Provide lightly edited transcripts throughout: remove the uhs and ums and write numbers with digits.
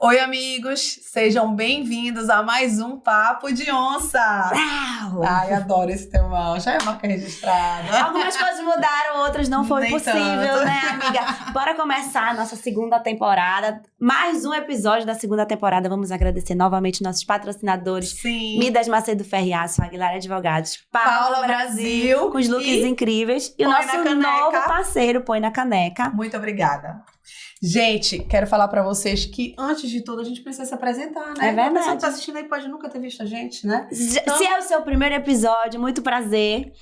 Oi, amigos, sejam bem-vindos a mais um Papo de Onça. Uau! Ai, adoro esse temão, já é marca registrada. Algumas coisas mudaram, outras não foi Nem possível, tanto. né, amiga? Bora começar a nossa segunda temporada. Mais um episódio da segunda temporada. Vamos agradecer novamente nossos patrocinadores. Sim. Midas Macedo Ferriaço, Aguilar Advogados, Paula Brasil. com os looks E incríveis. E o Põe nosso na Caneca. novo parceiro, Põe na Caneca. Muito obrigada. Gente, quero falar pra vocês que, antes de tudo, a gente precisa se apresentar, né? É verdade. A pessoa que tá assistindo aí pode nunca ter visto a gente, né? Se é o seu primeiro episódio, muito prazer.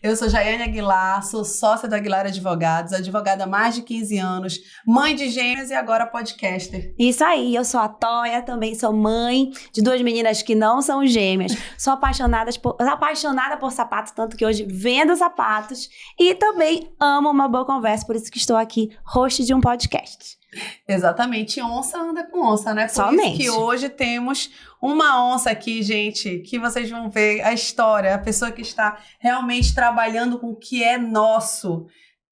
Eu sou Jaiane Aguilar, sou sócia da Aguilar Advogados, advogada há mais de 15 anos, mãe de gêmeas e agora podcaster. Isso aí, eu sou a Toia, também sou mãe de duas meninas que não são gêmeas. Sou apaixonada por sapatos, tanto que hoje vendo sapatos. E também amo uma boa conversa, por isso que estou aqui, host de um podcast. Exatamente, onça anda com onça, né? Por Somente. isso que hoje temos uma onça aqui, gente, que vocês vão ver a história, a pessoa que está realmente trabalhando com o que é nosso.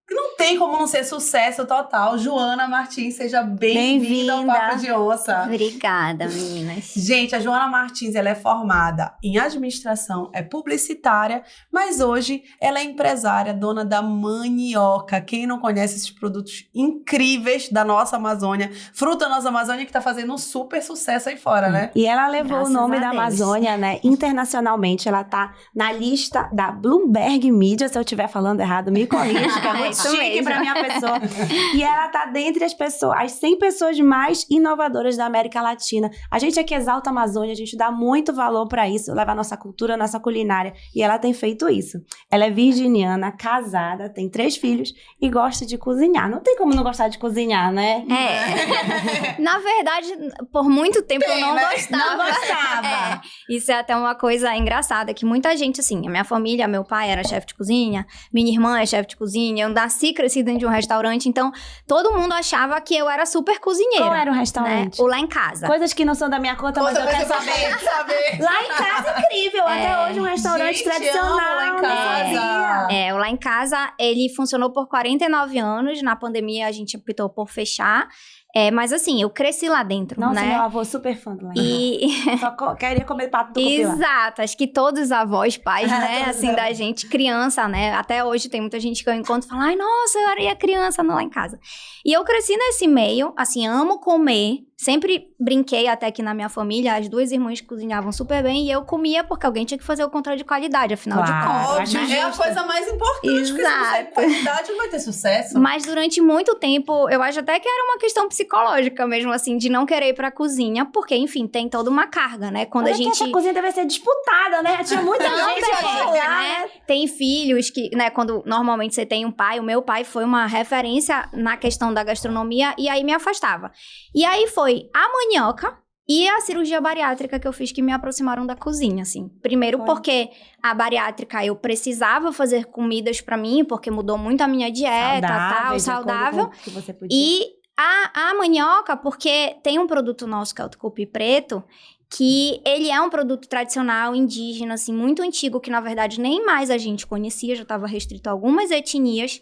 Que não tem como não ser sucesso total. Joana Martins, seja bem-vinda ao Papo de Onça. Obrigada, meninas. Gente, a Joana Martins, ela é formada em administração, é publicitária, mas hoje ela é empresária, dona da Manioca. Quem não conhece esses produtos incríveis da nossa Amazônia, fruta da nossa Amazônia, que tá fazendo um super sucesso aí fora, né? E ela levou Graças o nome a da Deus. Amazônia, né, internacionalmente. Ela tá na lista da Bloomberg Media, se eu estiver falando errado, me corrija, que é muito Isso chique mesmo. pra minha pessoa. E ela tá dentre as 100 pessoas mais inovadoras da América Latina. A gente aqui exalta a Amazônia, a gente dá muito valor pra isso, leva a nossa cultura, a nossa culinária. E ela tem feito isso. Ela é virginiana, casada, tem 3 filhos e gosta de cozinhar. Não tem como não gostar de cozinhar, né? Na verdade, por muito tempo Tem, eu não né? gostava. Não gostava. É, isso é até uma coisa engraçada, que muita gente, assim, a minha família, meu pai era chefe de cozinha, minha irmã é chefe de cozinha, eu nasci, cresci dentro de um restaurante, então todo mundo achava que eu era super cozinheira. Qual era o né? restaurante? O Lá em Casa. Coisas que não são da minha conta, mas eu quero saber. Lá em casa é incrível, até hoje um restaurante Gente, tradicional. amo Lá em não Casa. sabia. O Lá em Casa, ele funcionou por 49 anos, na pandemia a gente optou por fechar, mas assim, eu cresci lá dentro, Nossa, né? meu avô super fã do Lá em Casa. E... Só queria comer pato do cupim lá. Exato, acho que todos os avós, pais, né, Todos assim, os da avós. gente, criança, né, até hoje tem muita gente que eu encontro e fala, ai, nossa, eu era criança Lá em Casa. E eu cresci nesse meio, assim, amo comer, sempre brinquei até que na minha família, as 2 irmãs cozinhavam super bem e eu comia porque alguém tinha que fazer o controle de qualidade, afinal de Claro. contas, Óbvio, né? é a coisa mais importante, porque se não sair Exato. qualidade, não vai ter sucesso. Mas durante muito tempo, eu acho até que era uma questão psicológica mesmo, assim, de não querer ir pra cozinha, porque, enfim, tem toda uma carga, né? Quando Mas a é que gente... essa cozinha deve ser disputada, né? Tinha muita Também, gente pra lá, né? Tem filhos que, né, quando normalmente você tem um pai, o meu pai foi uma referência na questão da gastronomia e aí me afastava. E aí foi a manioca e a cirurgia bariátrica que eu fiz que me aproximaram da cozinha, assim. Primeiro Foi. porque a bariátrica eu precisava fazer comidas pra mim, porque mudou muito a minha dieta, tal, de acordo saudável. com o que você podia. E a manioca, porque tem um produto nosso que é o tucupi preto, que ele é um produto tradicional, indígena, assim, muito antigo, que na verdade nem mais a gente conhecia, já estava restrito a algumas etnias.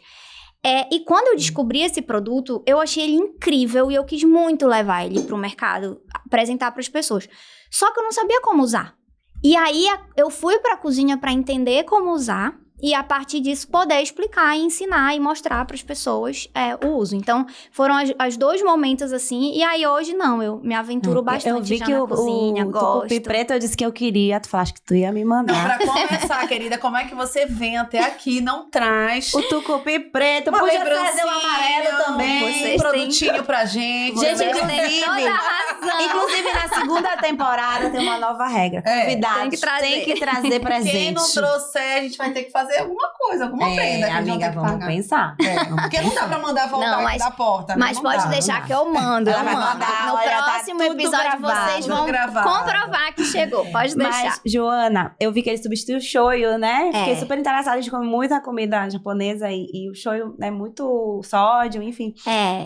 E quando eu descobri esse produto, eu achei ele incrível e eu quis muito levar ele pro mercado, apresentar para as pessoas. Só que eu não sabia como usar. E aí eu fui pra cozinha para entender como usar e a partir disso poder explicar e ensinar e mostrar para as pessoas o uso. Então foram os 2 momentos assim, e aí hoje não, eu me aventuro bastante Eu vi já que na o cozinha, gosto. tucupi preto eu disse que eu queria, tu falaste que tu ia me Não, mandar. pra começar, querida, como é que você vem até aqui e não traz O tucupi preto, uma podia lembrancinha, trazer o amarelo também. um Vocês produtinho pra gente. Gente, né? inclusive, Toda a razão. inclusive na segunda temporada tem uma nova regra. Convidados Tem que trazer. tem que trazer presente. Quem não trouxer, a gente vai ter que fazer alguma coisa, alguma prenda que a gente vai amiga, ter que vamos pagar. pensar. Porque não dá pra mandar voltar Não, aqui mas- da porta, né? Mas Não pode dá, deixar não que eu mando, Ela eu vai mando. mandar, No olha, tá próximo tudo episódio gravado. vocês vão Gravado. comprovar que chegou, pode deixar. Mas, Joana, eu vi que ele substituiu o shoyu, né? Fiquei É. super interessada, a gente come muita comida japonesa e o shoyu é muito sódio, enfim.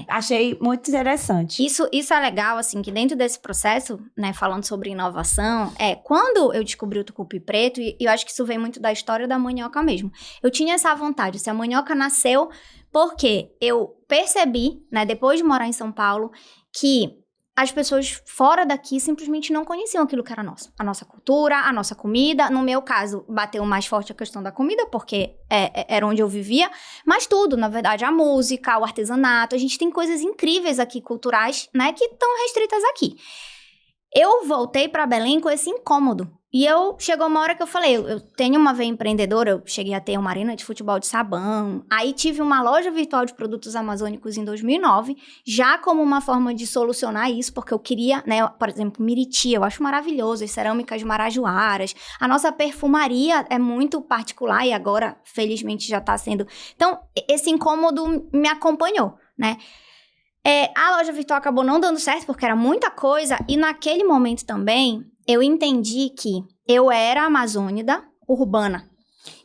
Achei muito interessante. Isso é legal, assim, que dentro desse processo, né, falando sobre inovação, quando eu descobri o tucupi preto, e eu acho que isso vem muito da história da manioca mesmo, eu tinha essa vontade, se a manioca nasceu porque eu percebi, né, depois de morar em São Paulo, que as pessoas fora daqui simplesmente não conheciam aquilo que era nosso. A nossa cultura, a nossa comida. No meu caso, bateu mais forte a questão da comida, porque era onde eu vivia. Mas tudo, na verdade, a música, o artesanato. A gente tem coisas incríveis aqui, culturais, né, que estão restritas aqui. Eu voltei para Belém com esse incômodo. E chegou uma hora que eu falei, eu tenho uma veia empreendedora, eu cheguei a ter uma arena de futebol de sabão, aí tive uma loja virtual de produtos amazônicos em 2009, já como uma forma de solucionar isso, porque eu queria, né, por exemplo, Miriti, eu acho maravilhoso, as cerâmicas marajoaras, a nossa perfumaria é muito particular e agora, felizmente, já está sendo... Então, esse incômodo me acompanhou, né? A loja virtual acabou não dando certo, porque era muita coisa, e naquele momento também... eu entendi que eu era amazônida urbana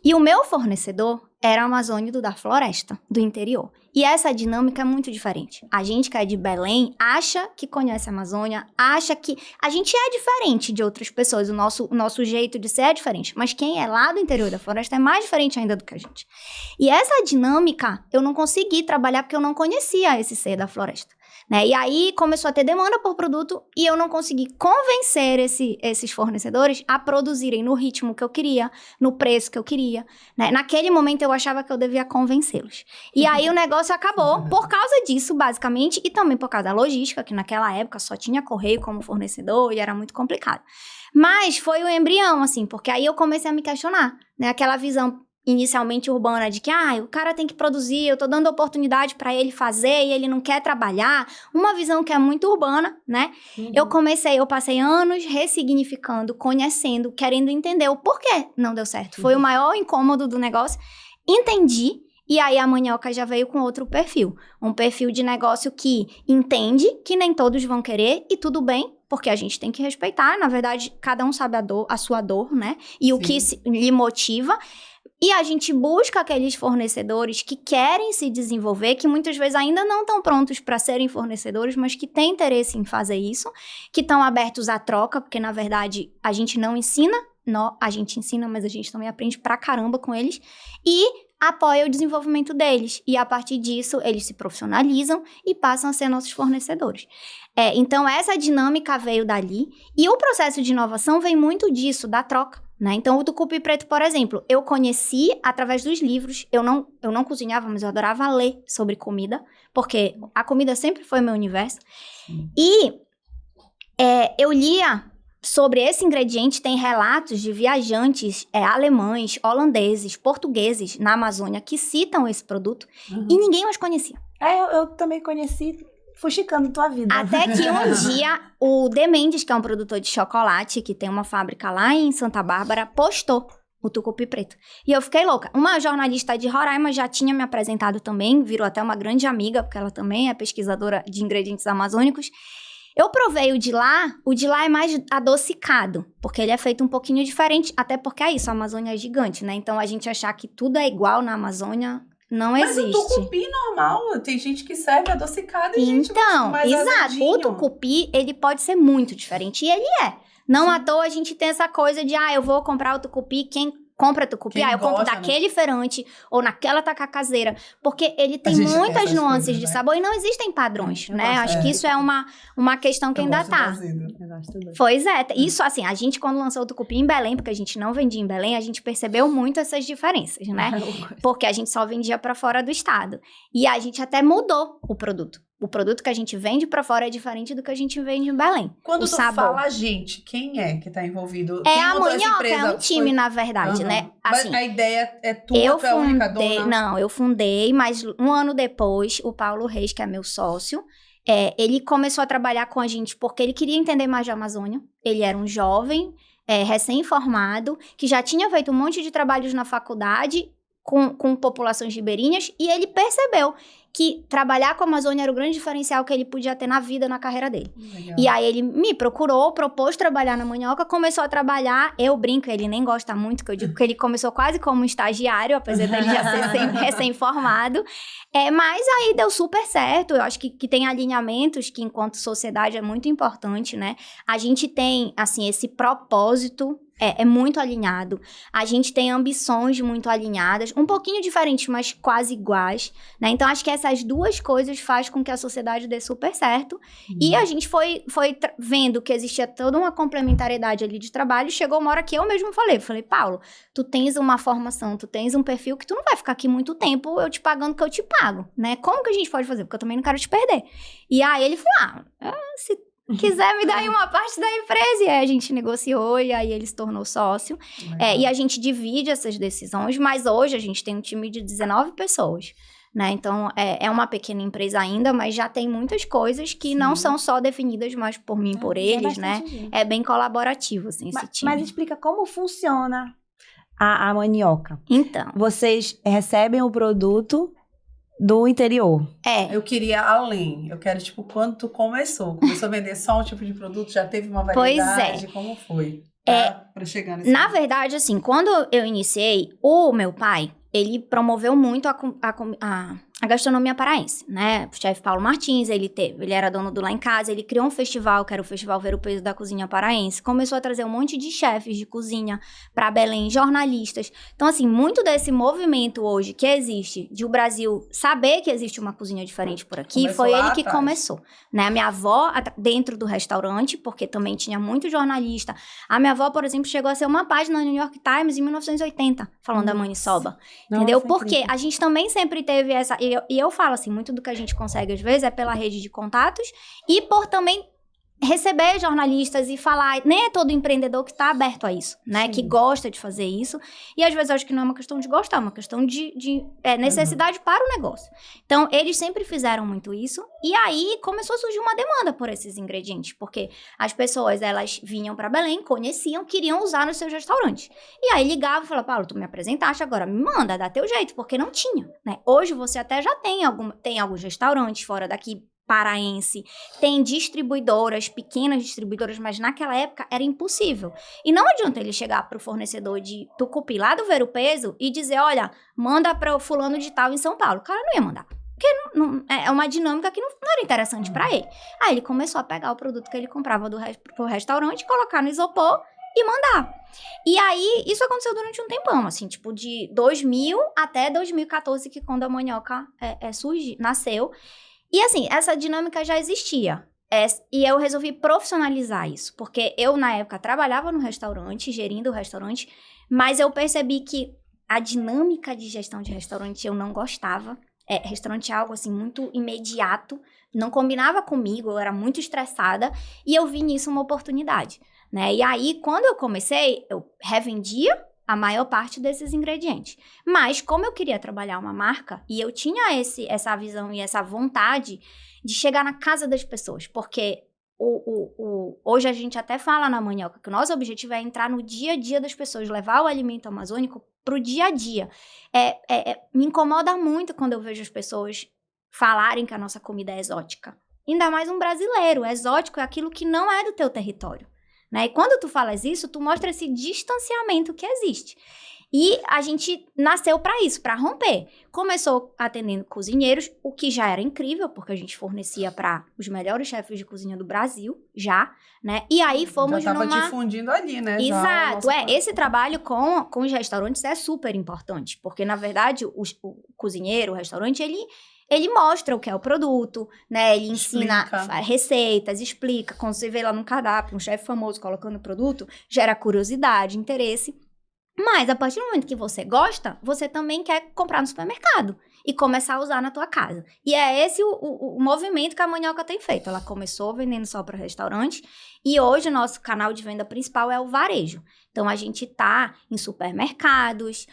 e o meu fornecedor era amazônido da floresta, do interior. E essa dinâmica é muito diferente. A gente que é de Belém acha que conhece a Amazônia, acha que a gente é diferente de outras pessoas, o nosso jeito de ser é diferente. Mas quem é lá do interior da floresta é mais diferente ainda do que a gente. E essa dinâmica eu não consegui trabalhar porque eu não conhecia esse ser da floresta. Né? E aí começou a ter demanda por produto e eu não consegui convencer esses fornecedores a produzirem no ritmo que eu queria, no preço que eu queria. Né? Naquele momento eu achava que eu devia convencê-los. E aí o negócio acabou por causa disso, basicamente, e também por causa da logística, que naquela época só tinha correio como fornecedor e era muito complicado. Mas foi o embrião, assim, porque aí eu comecei a me questionar, né? Aquela visão inicialmente urbana de que, o cara tem que produzir, eu tô dando oportunidade para ele fazer e ele não quer trabalhar, uma visão que é muito urbana, né? Uhum. Eu passei anos ressignificando, conhecendo, querendo entender o porquê não deu certo. Foi o maior incômodo do negócio, entendi, e aí a Manioca já veio com outro perfil, um perfil de negócio que entende que nem todos vão querer e tudo bem, porque a gente tem que respeitar, na verdade, cada um sabe a sua dor, né? E Sim. o que lhe motiva. E a gente busca aqueles fornecedores que querem se desenvolver, que muitas vezes ainda não estão prontos para serem fornecedores, mas que têm interesse em fazer isso, que estão abertos à troca, porque na verdade a gente não ensina, a gente ensina, mas a gente também aprende pra caramba com eles, e apoia o desenvolvimento deles. E a partir disso, eles se profissionalizam e passam a ser nossos fornecedores. Então essa dinâmica veio dali, e o processo de inovação vem muito disso, da troca. Né? Então, o Tucupi Preto, por exemplo, eu conheci através dos livros. Eu não cozinhava, mas eu adorava ler sobre comida, porque a comida sempre foi meu universo. Sim. E eu lia sobre esse ingrediente, tem relatos de viajantes alemães, holandeses, portugueses na Amazônia que citam esse produto e ninguém mais conhecia. Eu também conheci... fuxicando tua vida. Até que um dia, o De Mendes, que é um produtor de chocolate, que tem uma fábrica lá em Santa Bárbara, postou o Tucupi Preto. E eu fiquei louca. Uma jornalista de Roraima já tinha me apresentado também, virou até uma grande amiga, porque ela também é pesquisadora de ingredientes amazônicos. Eu provei o de lá é mais adocicado, porque ele é feito um pouquinho diferente, até porque é isso, a Amazônia é gigante, né? Então, a gente achar que tudo é igual na Amazônia... não existe. Mas o tucupi normal, tem gente que serve adocicado e gente mais exato. azedinho. O tucupi, ele pode ser muito diferente. E ele é. Não Sim. à toa a gente tem essa coisa de, eu vou comprar o tucupi, quem compra tucupi, eu compro daquele feirante ou naquela tacacazeira. Porque ele tem muitas nuances coisas, de sabor e não existem padrões, né? Acho que isso é uma questão que ainda tá. Pois é. Isso, assim, a gente quando lançou o tucupi em Belém, porque a gente não vendia em Belém, a gente percebeu muito essas diferenças, né? Porque a gente só vendia pra fora do estado. E a gente até mudou o produto. O produto que a gente vende pra fora é diferente do que a gente vende em Belém. Quando tu fala a gente, quem é que tá envolvido? Quem a Manioca, é um time, na verdade, né? Assim, mas a ideia é tua, tu é a única dona? Não, eu fundei, mas um ano depois, o Paulo Reis, que é meu sócio, ele começou a trabalhar com a gente porque ele queria entender mais da Amazônia. Ele era um jovem, recém-formado, que já tinha feito um monte de trabalhos na faculdade com populações ribeirinhas, e ele percebeu que trabalhar com a Amazônia era o grande diferencial que ele podia ter na vida, na carreira dele. Legal. E aí ele me procurou, propôs trabalhar na Manioca, começou a trabalhar, eu brinco, ele nem gosta muito, que eu digo que ele começou quase como um estagiário, apesar dele já ser recém-formado, mas aí deu super certo. Eu acho que tem alinhamentos que enquanto sociedade é muito importante, né? A gente tem, assim, esse propósito É muito alinhado. A gente tem ambições muito alinhadas, um pouquinho diferentes, mas quase iguais, né? Então, acho que essas duas coisas fazem com que a sociedade dê super certo. E a gente foi vendo que existia toda uma complementariedade ali de trabalho. Chegou uma hora que eu mesmo falei, Paulo, tu tens uma formação, tu tens um perfil que tu não vai ficar aqui muito tempo eu te pagando o que eu te pago, né? Como que a gente pode fazer? Porque eu também não quero te perder. E aí ele falou, se quiser me dar aí uma parte da empresa. E aí a gente negociou e aí ele se tornou sócio. E a gente divide essas decisões, mas hoje a gente tem um time de 19 pessoas, né? Então, é uma pequena empresa ainda, mas já tem muitas coisas que não são só definidas mais por mim, por eles, né? Gente. É bem colaborativo, assim, esse time. Mas explica como funciona a mandioca. Então. Vocês recebem o produto do interior. Eu queria além. Eu quero, tipo, quando tu começou? Começou a vender só um tipo de produto? Já teve uma variedade? Como foi? Pra chegar nesse Na momento? verdade, assim, quando eu iniciei, o meu pai, ele promoveu muito a gastronomia paraense, né? O chefe Paulo Martins, ele era dono do Lá em Casa, ele criou um festival, que era o Festival Ver o Peso da Cozinha Paraense, começou a trazer um monte de chefes de cozinha pra Belém, jornalistas. Então, assim, muito desse movimento hoje que existe, de o Brasil saber que existe uma cozinha diferente por aqui, Começou foi lá ele que atrás. começou, né? A minha avó, dentro do restaurante, porque também tinha muito jornalista, a minha avó, por exemplo, chegou a ser uma página no New York Times em 1980, falando da maniçoba. Entendeu? Porque a gente também sempre teve essa... E eu falo assim, muito do que a gente consegue às vezes é pela rede de contatos e por também receber jornalistas e falar, nem é todo empreendedor que está aberto a isso, né? Sim. Que gosta de fazer isso. E às vezes eu acho que não é uma questão de gostar, é uma questão de necessidade para o negócio. Então, eles sempre fizeram muito isso. E aí, começou a surgir uma demanda por esses ingredientes. Porque as pessoas, elas vinham para Belém, conheciam, queriam usar nos seus restaurantes. E aí, ligava e falava, Paulo, tu me apresentaste, agora me manda, dá teu jeito. Porque não tinha, né? Hoje, você até já tem alguns restaurantes fora daqui, paraense, tem distribuidoras, pequenas distribuidoras, mas naquela época era impossível. E não adianta ele chegar para o fornecedor de tucupi lá do Ver o Peso e dizer, olha, manda para o fulano de tal em São Paulo. O cara não ia mandar. Porque é uma dinâmica que não era interessante para ele. Aí ele começou a pegar o produto que ele comprava pro restaurante, colocar no isopor e mandar. E aí, isso aconteceu durante um tempão, assim, tipo de 2000 até 2014, que quando a mandioca nasceu. E assim, essa dinâmica já existia. E eu resolvi profissionalizar isso. Porque eu, na época, trabalhava no restaurante, gerindo o restaurante. Mas eu percebi que a dinâmica de gestão de restaurante eu não gostava. Restaurante é algo, assim, muito imediato. Não combinava comigo, eu era muito estressada. E eu vi nisso uma oportunidade, né? E aí, quando eu comecei, eu revendia a maior parte desses ingredientes. Mas, como eu queria trabalhar uma marca, e eu tinha essa visão e essa vontade de chegar na casa das pessoas, porque hoje a gente até fala na Mandioca que o nosso objetivo é entrar no dia a dia das pessoas, levar o alimento amazônico pro dia a dia. Me incomoda muito quando eu vejo as pessoas falarem que a nossa comida é exótica. Ainda mais um brasileiro. Exótico é aquilo que não é do teu território. Né? E quando tu falas isso, tu mostra esse distanciamento que existe. E a gente nasceu para isso, para romper. Começou atendendo cozinheiros, o que já era incrível, porque a gente fornecia para os melhores chefes de cozinha do Brasil, já, né? E aí fomos já tava difundindo ali, né? Exato, esse trabalho com os restaurantes é super importante, porque, na verdade, o cozinheiro, o restaurante, ele mostra o que é o produto, né? Ele ensina receitas, explica. Quando você vê lá no cardápio um chefe famoso colocando o produto, gera curiosidade, interesse. Mas, a partir do momento que você gosta, você também quer comprar no supermercado e começar a usar na tua casa. E é esse o movimento que a Mandioca tem feito. Ela começou vendendo só para restaurante e hoje o nosso canal de venda principal é o varejo. Então, a gente tá em supermercados,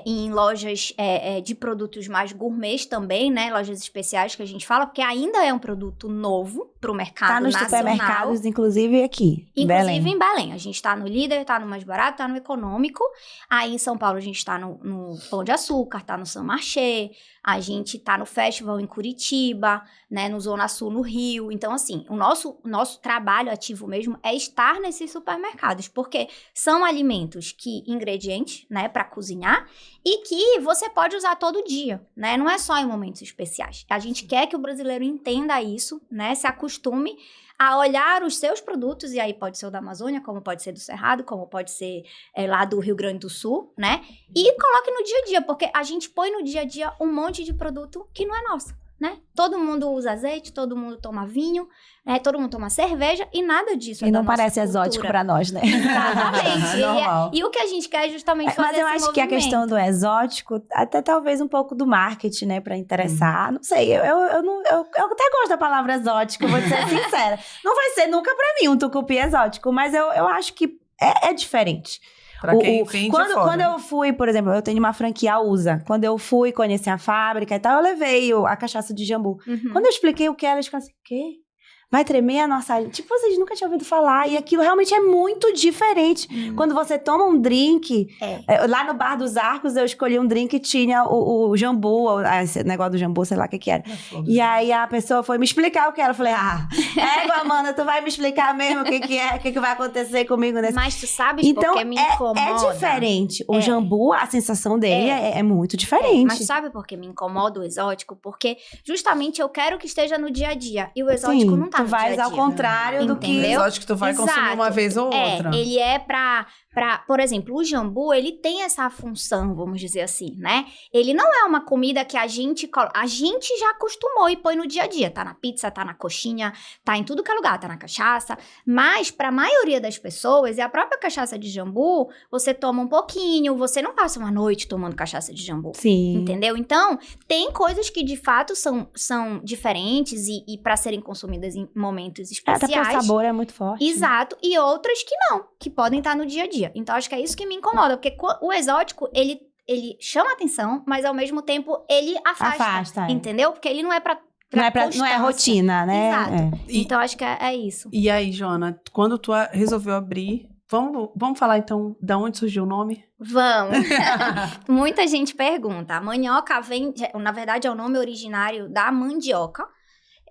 em lojas de produtos mais gourmets também, né? Lojas especiais que a gente fala, porque ainda é um produto novo pro mercado nacional. Tá nos supermercados, inclusive aqui, inclusive em Belém. A gente tá no Líder, tá no Mais Barato, tá no Econômico. Aí em São Paulo a gente tá no Pão de Açúcar, tá no São Marché. A gente tá no Festival em Curitiba, né? No Zona Sul, no Rio. Então, assim, o nosso trabalho ativo mesmo é estar nesses supermercados. Porque são são alimentos ingredientes, né, para cozinhar, e que você pode usar todo dia, né? Não é só em momentos especiais. A gente quer que o brasileiro entenda isso, né? Se acostume a olhar os seus produtos, e aí pode ser o da Amazônia, como pode ser do Cerrado, como pode ser lá do Rio Grande do Sul, né? E coloque no dia a dia, porque a gente põe no dia a dia um monte de produto que não é nosso, né? Todo mundo usa azeite, todo mundo toma vinho, né? Todo mundo toma cerveja e nada disso e não parece exótico pra nós, né? Exatamente. E o que a gente quer é justamente fazer Mas eu acho que a questão do exótico, até talvez um pouco do marketing, né? Pra interessar. Não sei, eu até gosto da palavra exótico, vou ser sincera. Não vai ser nunca pra mim um tucupi exótico, mas eu acho que é diferente. Pra quem vem de fora. Quando eu fui, por exemplo, eu tenho uma franquia USA. Quando eu fui conhecer a fábrica e tal, eu levei a cachaça de jambu. Quando eu expliquei o que era, eles ficaram assim, o quê? Vai tremer a nossa... Tipo, vocês nunca tinham ouvido falar. E aquilo realmente é muito diferente. Quando você toma um drink... lá no Bar dos Arcos, eu escolhi um drink e tinha o jambu. Esse negócio do jambu, sei lá o que era. E aí, a pessoa foi me explicar o que era. Eu falei, Amanda, tu vai me explicar mesmo o que é? O que vai acontecer comigo nesse... Mas tu sabes porque me incomoda. É diferente. O jambu, a sensação dele é muito diferente. Mas sabe por que me incomoda o exótico? Porque justamente eu quero que esteja no dia a dia. E o exótico não tá. Tu vais ao contrário do que... O exótico tu vai consumir uma vez ou outra. Ele é por exemplo, o jambu, ele tem essa função, vamos dizer assim, né? Ele não é uma comida que a gente já acostumou e põe no dia a dia. Tá na pizza, tá na coxinha, tá em tudo que é lugar, tá na cachaça. Mas pra maioria das pessoas, e a própria cachaça de jambu, você toma um pouquinho, você não passa uma noite tomando cachaça de jambu. Sim. Entendeu? Então, tem coisas que de fato são diferentes e pra serem consumidas em momentos especiais. Até porque o sabor é muito forte. Exato. E outras que não, que podem estar no dia a dia. Então, acho que é isso que me incomoda, porque o exótico, ele chama atenção, mas ao mesmo tempo ele afasta. Entendeu? Porque ele não é pra não é rotina, né? Exato. Então, acho que é isso. E aí, Joana, quando tu resolveu abrir, vamos falar então de onde surgiu o nome? Vamos. Muita gente pergunta. A manioca na verdade, é o nome originário da mandioca.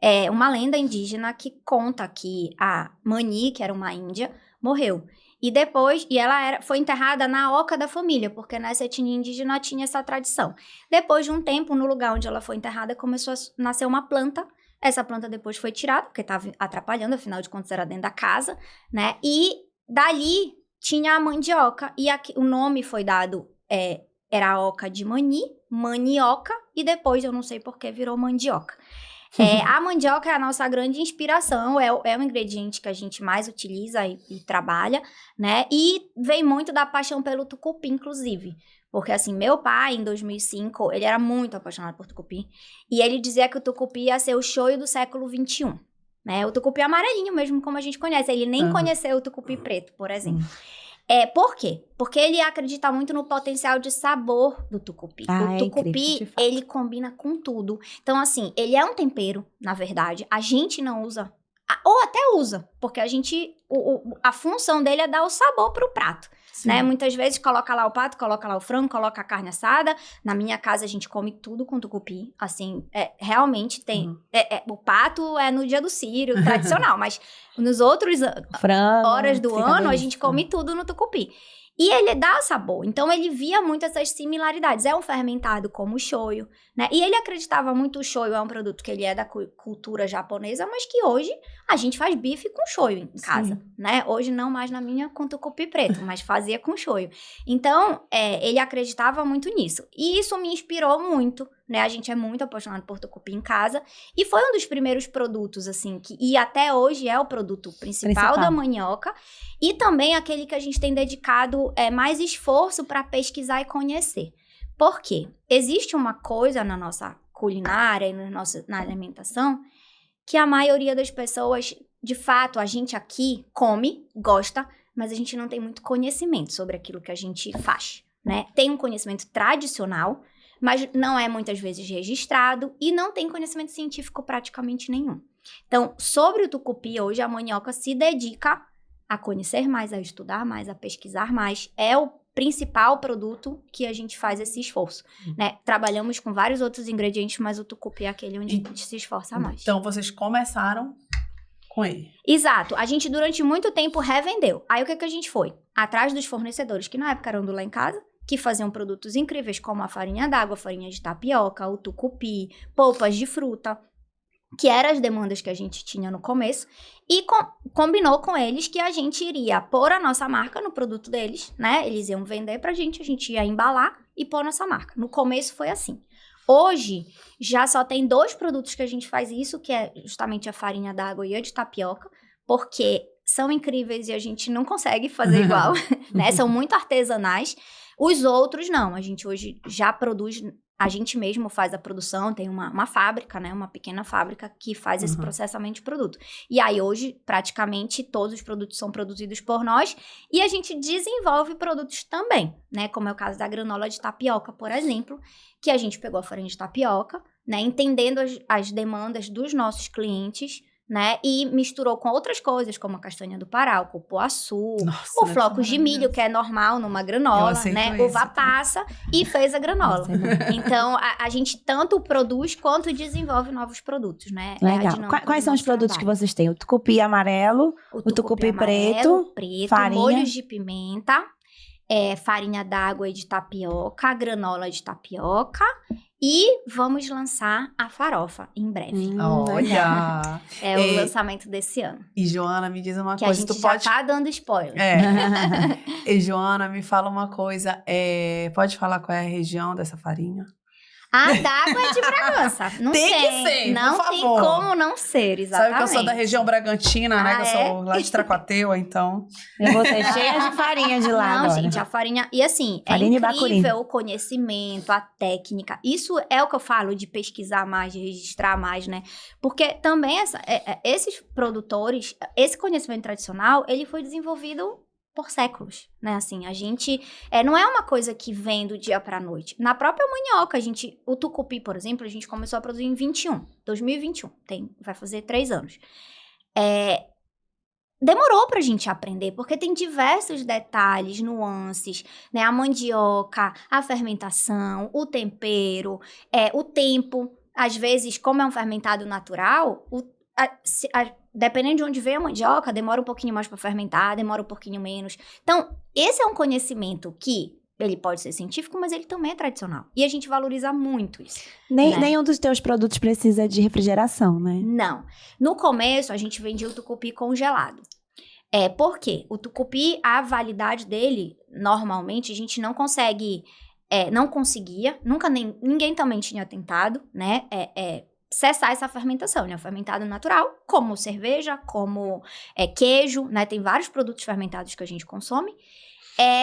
É uma lenda indígena que conta que a Mani, que era uma índia, morreu. E depois, ela foi enterrada na oca da família, porque nessa etnia indígena tinha essa tradição. Depois de um tempo, no lugar onde ela foi enterrada, começou a nascer uma planta. Essa planta depois foi tirada, porque estava atrapalhando, afinal de contas era dentro da casa, né? E dali tinha a mandioca, e o nome foi dado, era a oca de Mani, manioca, e depois, eu não sei por que, virou mandioca. A mandioca é a nossa grande inspiração, é um ingrediente que a gente mais utiliza e trabalha, né? E vem muito da paixão pelo tucupi, inclusive. Porque, assim, meu pai, em 2005, ele era muito apaixonado por tucupi. E ele dizia que o tucupi ia ser o shoyu do século XXI. Né? O tucupi amarelinho mesmo, como a gente conhece. Ele nem conheceu o tucupi preto, por exemplo. Por quê? Porque ele acredita muito no potencial de sabor do tucupi. O tucupi, ele combina com tudo. Então, assim, ele é um tempero, na verdade. A gente não usa, ou até usa, porque a função dele é dar o sabor pro prato. Né? Muitas vezes coloca lá o pato, coloca lá o frango, coloca a carne assada. Na minha casa a gente come tudo com tucupi. Assim, realmente tem... o pato é no dia do Círio, tradicional. Mas nos outros horas do ano a gente come tudo no tucupi. E ele dá sabor. Então, ele via muito essas similaridades. É um fermentado como o shoyu, né? E ele acreditava muito o shoyu é um produto que ele é da cultura japonesa, mas que hoje a gente faz bife com shoyu em casa, né? Hoje não mais na minha com tucupi preto, mas fazia com shoyu. Então, ele acreditava muito nisso. E isso me inspirou muito, né? A gente é muito apaixonado por tucupi em casa. E foi um dos primeiros produtos, assim, e até hoje é o produto principal da manioca. E também aquele que a gente tem dedicado mais esforço para pesquisar e conhecer. Por quê? Existe uma coisa na nossa culinária e na alimentação que a maioria das pessoas, de fato, a gente aqui come, gosta, mas a gente não tem muito conhecimento sobre aquilo que a gente faz, né? Tem um conhecimento tradicional, mas não é muitas vezes registrado e não tem conhecimento científico praticamente nenhum. Então, sobre o tucupi, hoje a manioca se dedica a conhecer mais, a estudar mais, a pesquisar mais. É o principal produto que a gente faz esse esforço, né? Trabalhamos com vários outros ingredientes, mas o tucupi é aquele onde a gente se esforça mais. Então, vocês começaram com ele. Exato. A gente, durante muito tempo, revendeu. Aí, o que a gente foi? Atrás dos fornecedores, que na época eram do Lá em Casa, que faziam produtos incríveis, como a farinha d'água, a farinha de tapioca, o tucupi, polpas de fruta, que eram as demandas que a gente tinha no começo, e combinou com eles que a gente iria pôr a nossa marca no produto deles, né? Eles iam vender pra gente, a gente ia embalar e pôr nossa marca. No começo foi assim. Hoje, já só tem 2 produtos que a gente faz isso, que é justamente a farinha d'água e a de tapioca, porque são incríveis e a gente não consegue fazer igual, né? São muito artesanais. Os outros, não. A gente hoje já produz, a gente mesmo faz a produção, tem uma fábrica, né? Uma pequena fábrica que faz esse processamento de produto. E aí, hoje, praticamente, todos os produtos são produzidos por nós e a gente desenvolve produtos também, né? Como é o caso da granola de tapioca, por exemplo, que a gente pegou a farinha de tapioca, né? Entendendo as demandas dos nossos clientes, né? E misturou com outras coisas, como a castanha do Pará, o cupuaçu, o flocos de milho, que é normal numa granola, né? Uva passa e fez a granola. Então, a gente tanto produz quanto desenvolve novos produtos, né? Legal. Quais são os produtos que vocês têm? O tucupi amarelo, o tucupi preto, farinha, molhos de pimenta, farinha d'água e de tapioca, granola de tapioca. E vamos lançar a farofa em breve. Olha! É o lançamento desse ano. E Joana, me diz uma que coisa. A gente já tá dando spoiler. E Joana, me fala uma coisa. Pode falar qual é a região dessa farinha? A d'água é de Bragança. Não tem que ser, não por tem favor. como não ser, exatamente. Sabe que eu sou da região Bragantina, né? Que eu sou lá de Tracuateua, então... Eu vou ter cheia de farinha de lá agora. Gente, a farinha... E assim, farinha é incrível o conhecimento, a técnica. Isso é o que eu falo de pesquisar mais, de registrar mais, né? Porque também esses produtores, esse conhecimento tradicional, ele foi desenvolvido por séculos, né? Assim, a gente... não é uma coisa que vem do dia pra noite. Na própria mandioca, o tucupi, por exemplo, a gente começou a produzir em 2021. Vai fazer 3 anos. Demorou pra gente aprender, porque tem diversos detalhes, nuances, né? A mandioca, a fermentação, o tempero, o tempo. Às vezes, como é um fermentado natural, dependendo de onde vem a mandioca, demora um pouquinho mais para fermentar, demora um pouquinho menos. Então, esse é um conhecimento que ele pode ser científico, mas ele também é tradicional. E a gente valoriza muito isso. Nenhum dos teus produtos precisa de refrigeração, né? Não. No começo, a gente vendia o tucupi congelado. Por quê? O tucupi, a validade dele, normalmente, a gente não consegue... não conseguia, ninguém também tinha tentado, né? Cessar essa fermentação, né? O fermentado natural, como cerveja, como queijo, né? Tem vários produtos fermentados que a gente consome.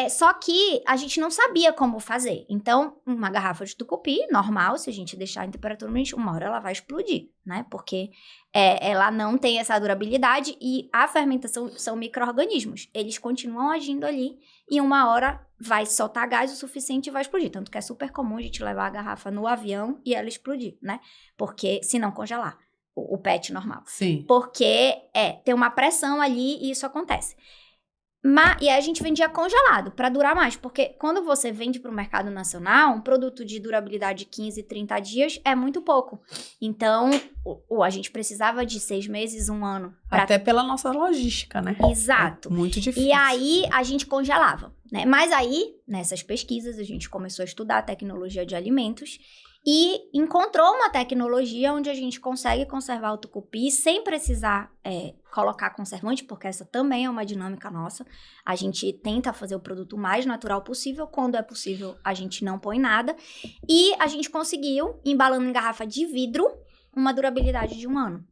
Só que a gente não sabia como fazer. Então, uma garrafa de tucupi, normal, se a gente deixar em temperatura ambiente, 1 hora ela vai explodir, né? Porque ela não tem essa durabilidade e a fermentação são micro-organismos. Eles continuam agindo ali e 1 hora vai soltar gás o suficiente e vai explodir. Tanto que é super comum a gente levar a garrafa no avião e ela explodir, né? Porque, se não congelar, o PET normal. Sim. Porque tem uma pressão ali e isso acontece. E aí a gente vendia congelado, para durar mais. Porque quando você vende para o mercado nacional, um produto de durabilidade de 15, 30 dias é muito pouco. Então, a gente precisava de 6 meses, 1 ano. Até pela nossa logística, né? Exato. Muito difícil. E aí, a gente congelava, né? Mas aí, nessas pesquisas, a gente começou a estudar a tecnologia de alimentos e encontrou uma tecnologia onde a gente consegue conservar o tucupi sem precisar colocar conservante, porque essa também é uma dinâmica nossa. A gente tenta fazer o produto o mais natural possível. Quando é possível, a gente não põe nada. E a gente conseguiu, embalando em garrafa de vidro, uma durabilidade de 1 ano.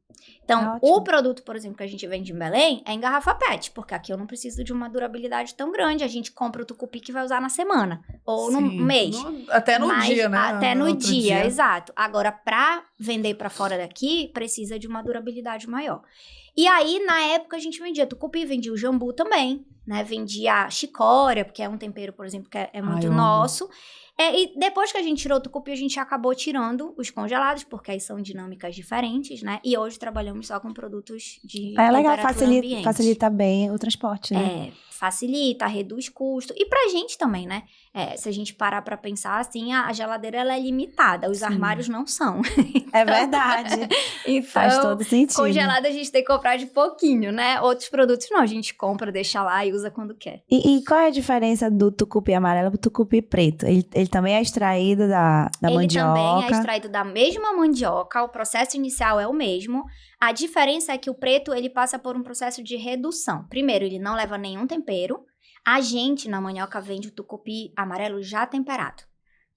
Então, o produto, por exemplo, que a gente vende em Belém é em garrafa PET, porque aqui eu não preciso de uma durabilidade tão grande. A gente compra o tucupi que vai usar na semana, ou no mês. Até no dia, né? Até no dia, exato. Agora, para vender para fora daqui, precisa de uma durabilidade maior. E aí, na época, a gente vendia tucupi, vendia o jambu também, né? Vendia chicória, porque é um tempero, por exemplo, que é muito nosso. E depois que a gente tirou o tucupi, a gente acabou tirando os congelados, porque aí são dinâmicas diferentes, né? E hoje trabalhamos só com produtos de legal, temperatura ambiente. facilita bem o transporte, né? Facilita, reduz custo. E pra gente também, né? Se a gente parar pra pensar, assim, a geladeira, ela é limitada. Os armários não são. É verdade. Então, Faz todo sentido. congelado a gente tem que comprar de pouquinho, né? Outros produtos não, a gente compra, deixa lá e usa quando quer. E qual é a diferença do tucupi amarelo pro tucupi preto? Ele também é extraído da mandioca? Ele também é extraído da mesma mandioca, o processo inicial é o mesmo. A diferença é que o preto, ele passa por um processo de redução. Primeiro, ele não leva nenhum tempero. A gente, na Manioca, vende o tucupi amarelo já temperado,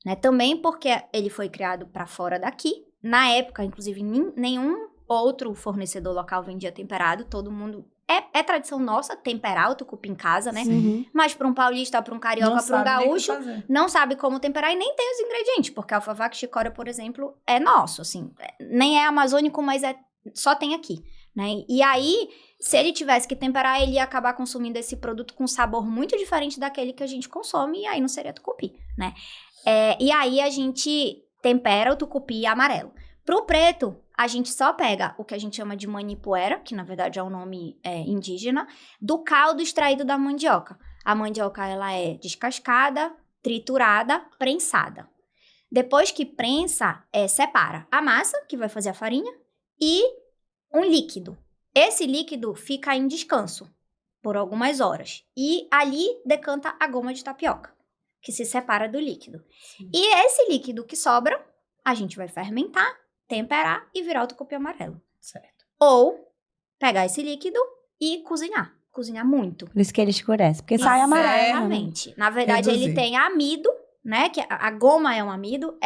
né? Também porque ele foi criado para fora daqui. Na época, inclusive, nenhum outro fornecedor local vendia temperado. Todo mundo... É tradição nossa temperar o tucupi em casa, né? Uhum. Mas para um paulista, para um carioca, para um gaúcho, não sabe como temperar e nem tem os ingredientes. Porque a alfavaca chicória, por exemplo, é nosso, assim. Nem é amazônico, mas só tem aqui, né? E aí, se ele tivesse que temperar, ele ia acabar consumindo esse produto com sabor muito diferente daquele que a gente consome, e aí não seria tucupi, né? E aí, a gente tempera o tucupi amarelo. Pro preto, a gente só pega o que a gente chama de manipuera, que na verdade é um nome indígena, do caldo extraído da mandioca. A mandioca, ela é descascada, triturada, prensada. Depois que prensa, separa a massa, que vai fazer a farinha, e um líquido. Esse líquido fica em descanso por algumas horas. E ali decanta a goma de tapioca, que se separa do líquido. Sim. E esse líquido que sobra, a gente vai fermentar, temperar e virar o tucupi amarelo. Certo. Ou pegar esse líquido e cozinhar. Cozinhar muito. Por isso que ele escurece, porque sai amarelo. Exatamente. Na verdade, ele tem amido, né? Que a goma é um amido.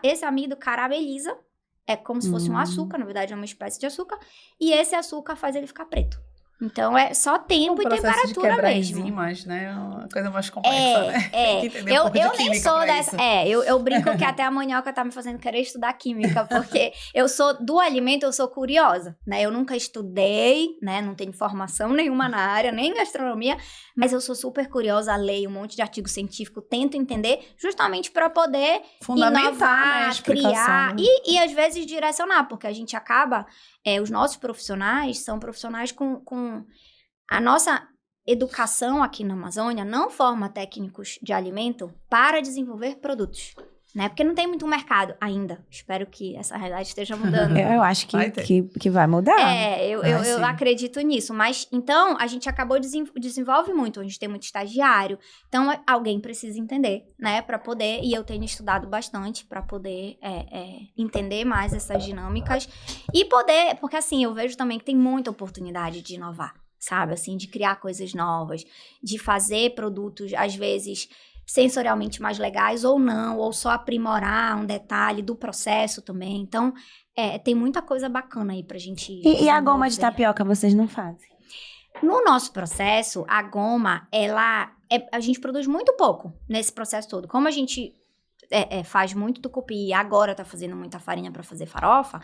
Esse amido carameliza. É como se fosse um açúcar, na verdade é uma espécie de açúcar. E esse açúcar faz ele ficar preto. Então, é só tempo e temperatura de quebrar mesmo. enzimas, né? É uma coisa mais complexa, né? Tem que entender um pouco eu de nem química sou pra dessa. Eu brinco que até a Manioca tá me fazendo querer estudar química, porque eu sou do alimento, eu sou curiosa, né? Eu nunca estudei, né? Não tenho formação nenhuma na área, nem gastronomia, mas eu sou super curiosa, leio um monte de artigo científico, tento entender, justamente para poder inovar, né, criar e às vezes direcionar, porque a gente acaba. Os nossos profissionais são profissionais com a nossa educação aqui na Amazônia não forma técnicos de alimento para desenvolver produtos, né? Porque não tem muito mercado ainda. Espero que essa realidade esteja mudando. Eu acho que vai mudar. Eu acredito nisso. Mas, então, a gente acabou desenvolve muito. A gente tem muito estagiário. Então, alguém precisa entender, né? Para poder... E eu tenho estudado bastante para poder entender mais essas dinâmicas. E poder... Porque, assim, eu vejo também que tem muita oportunidade de inovar, sabe? Assim, de criar coisas novas. De fazer produtos, às vezes... sensorialmente mais legais ou não, ou só aprimorar um detalhe do processo também. Então, tem muita coisa bacana aí pra gente... E a goma de tapioca vocês não fazem? No nosso processo, a goma, a gente produz muito pouco nesse processo todo. Como a gente faz muito tucupi e agora tá fazendo muita farinha pra fazer farofa,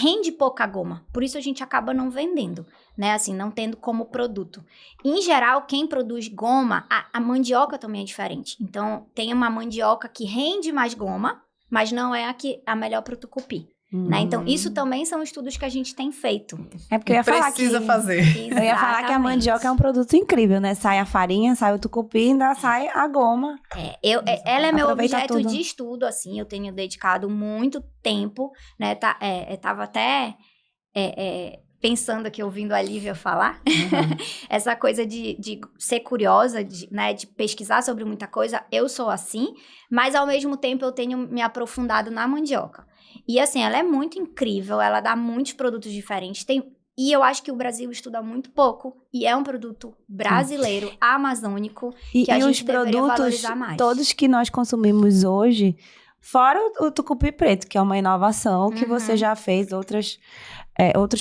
rende pouca goma, por isso a gente acaba não vendendo, né, assim, não tendo como produto. Em geral, quem produz goma, a mandioca também é diferente, então tem uma mandioca que rende mais goma, mas não é a melhor pro tucupi, né, então isso também são estudos que a gente tem feito. É porque eu ia falar fazer. Eu ia falar que a mandioca é um produto incrível, né, sai a farinha, sai o tucupi, ainda sai a goma. Ela é meu objeto tudo. de estudo, assim, eu tenho dedicado muito tempo, né, tava até pensando aqui, ouvindo a Lívia falar, essa coisa de ser curiosa, de pesquisar sobre muita coisa, eu sou assim, mas ao mesmo tempo eu tenho me aprofundado na mandioca. E assim, ela é muito incrível, ela dá muitos produtos diferentes, e eu acho que o Brasil estuda muito pouco, e é um produto brasileiro, amazônico, que a gente deveria valorizar mais. Todos que nós consumimos hoje, fora o tucupi preto, que é uma inovação que você já fez outros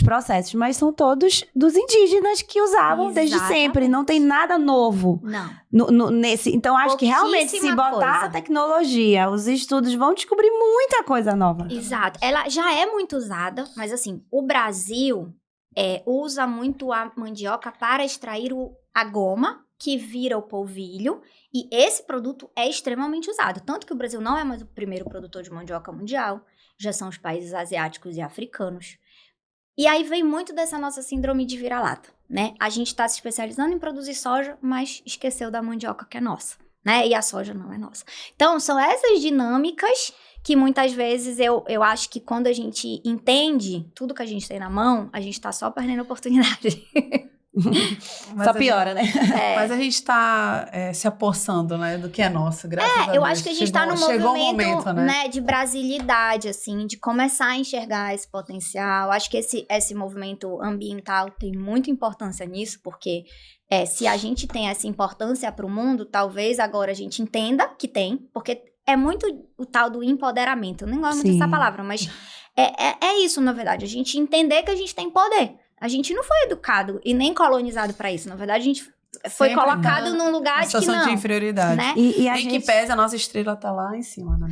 processos, mas são todos dos indígenas que usavam desde sempre, não tem nada novo. Não. Nesse. Então, acho que realmente se botar a tecnologia, os estudos vão descobrir muita coisa nova. Exato. Ela já é muito usada, mas assim, o Brasil usa muito a mandioca para extrair a goma, que vira o polvilho, e esse produto é extremamente usado. Tanto que o Brasil não é mais o primeiro produtor de mandioca mundial, já são os países asiáticos e africanos. E aí vem muito dessa nossa síndrome de vira-lata, né? A gente está se especializando em produzir soja, mas esqueceu da mandioca que é nossa, né? E a soja não é nossa. Então, são essas dinâmicas que muitas vezes eu acho que quando a gente entende tudo que a gente tem na mão, a gente tá só perdendo a oportunidade. Só piora, né? Mas a gente tá se apossando, né, do que é nosso, graças a Deus. Eu acho que a gente tá num chegou movimento, o momento, né? de brasilidade, assim, de começar a enxergar esse potencial. Acho que esse movimento ambiental tem muita importância nisso, porque se a gente tem essa importância para o mundo, talvez agora a gente entenda que tem, porque é muito o tal do empoderamento. Eu nem gosto muito dessa palavra, mas é isso, na verdade. A gente entender que a gente tem poder. A gente não foi educado e nem colonizado para isso. Na verdade, a gente foi Sempre colocado num lugar de que situação não. de inferioridade. Né? E a Em gente... que pese a nossa estrela tá lá em cima, né?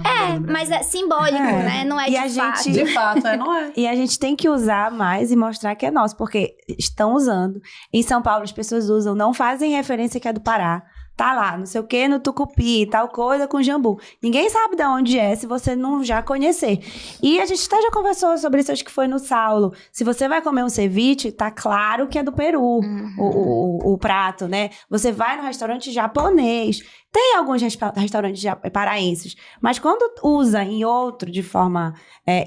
Mas é simbólico, né? Não é E a de fato. gente- De fato, não é? E a gente tem que usar mais e mostrar que é nosso, porque estão usando. Em São Paulo, as pessoas usam, não fazem referência que é do Pará. Tá lá, não sei o que, no tucupi, tal coisa com jambu. Ninguém sabe de onde é, se você não já conhecer. E a gente até já conversou sobre isso, acho que foi no Saulo. Se você vai comer um ceviche, tá claro que é do Peru, o prato, né? Você vai no restaurante japonês. Tem alguns restaurantes paraenses, mas quando usa em outro de forma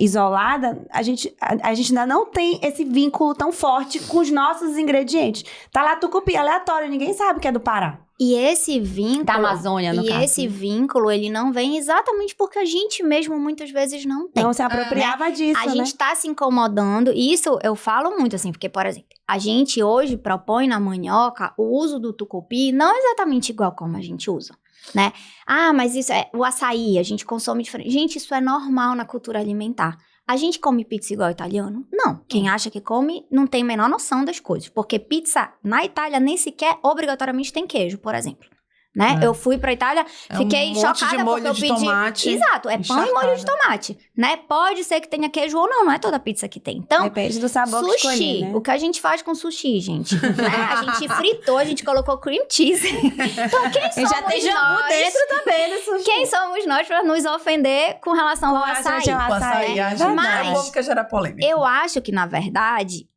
isolada, a gente ainda não tem esse vínculo tão forte com os nossos ingredientes. Tá lá tucupi, aleatório, ninguém sabe que é do Pará. E esse vínculo... Da Amazônia, no caso. E esse vínculo, ele não vem exatamente porque a gente mesmo muitas vezes não tem. Não se apropriava disso, A né? gente tá se incomodando, e isso eu falo muito, assim, porque, por exemplo, a gente hoje propõe na mandioca o uso do tucupi não exatamente igual como a gente usa, né? Ah, mas isso o açaí, a gente consome diferente. Gente, isso é normal na cultura alimentar. A gente come pizza igual italiano? Não. Quem acha que come não tem a menor noção das coisas. Porque pizza na Itália nem sequer obrigatoriamente tem queijo, por exemplo. Né? Eu fui pra Itália, fiquei chocada de molho porque eu de pedi... tomate. Exato, é pão e molho de tomate, né? Pode ser que tenha queijo ou não, não é toda pizza que tem. Então, Depende do sabor que sushi, escolher, né? o que a gente faz com sushi, gente? Né? A gente fritou, a gente colocou cream cheese. Então, quem somos Já tem jambu nós? dentro também do sushi. Quem somos nós pra nos ofender com relação ao açaí? relação ao O açaí, a gente Mas- é bom porque gera polêmica. Eu acho que, na verdade,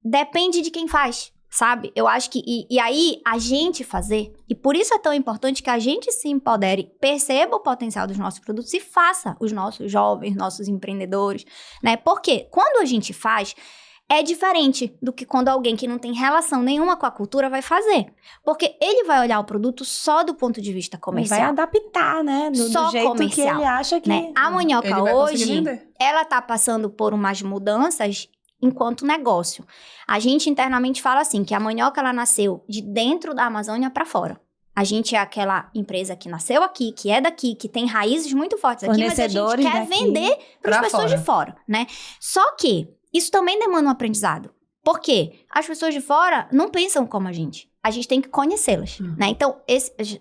depende de quem faz, sabe? Eu acho que... E aí, a gente fazer... E por isso é tão importante que a gente se empodere, perceba o potencial dos nossos produtos e faça os nossos jovens, nossos empreendedores, né? Porque quando a gente faz... É diferente do que quando alguém que não tem relação nenhuma com a cultura vai fazer. Porque ele vai olhar o produto só do ponto de vista Vai comercial. adaptar, né? Do Só jeito comercial, que ele acha que... Né? A mandioca Ele vai conseguir hoje, vender. ela tá passando por umas mudanças enquanto negócio. A gente internamente fala assim, que a mandioca ela nasceu de dentro da Amazônia para fora. A gente é aquela empresa que nasceu aqui, que é daqui, que tem raízes muito fortes aqui, mas a gente Fornecedores quer daqui vender para as pra pessoas fora. de fora, né? Só que isso também demanda um aprendizado. Por quê? As pessoas de fora não pensam como a gente. A gente tem que conhecê-las, né? Então,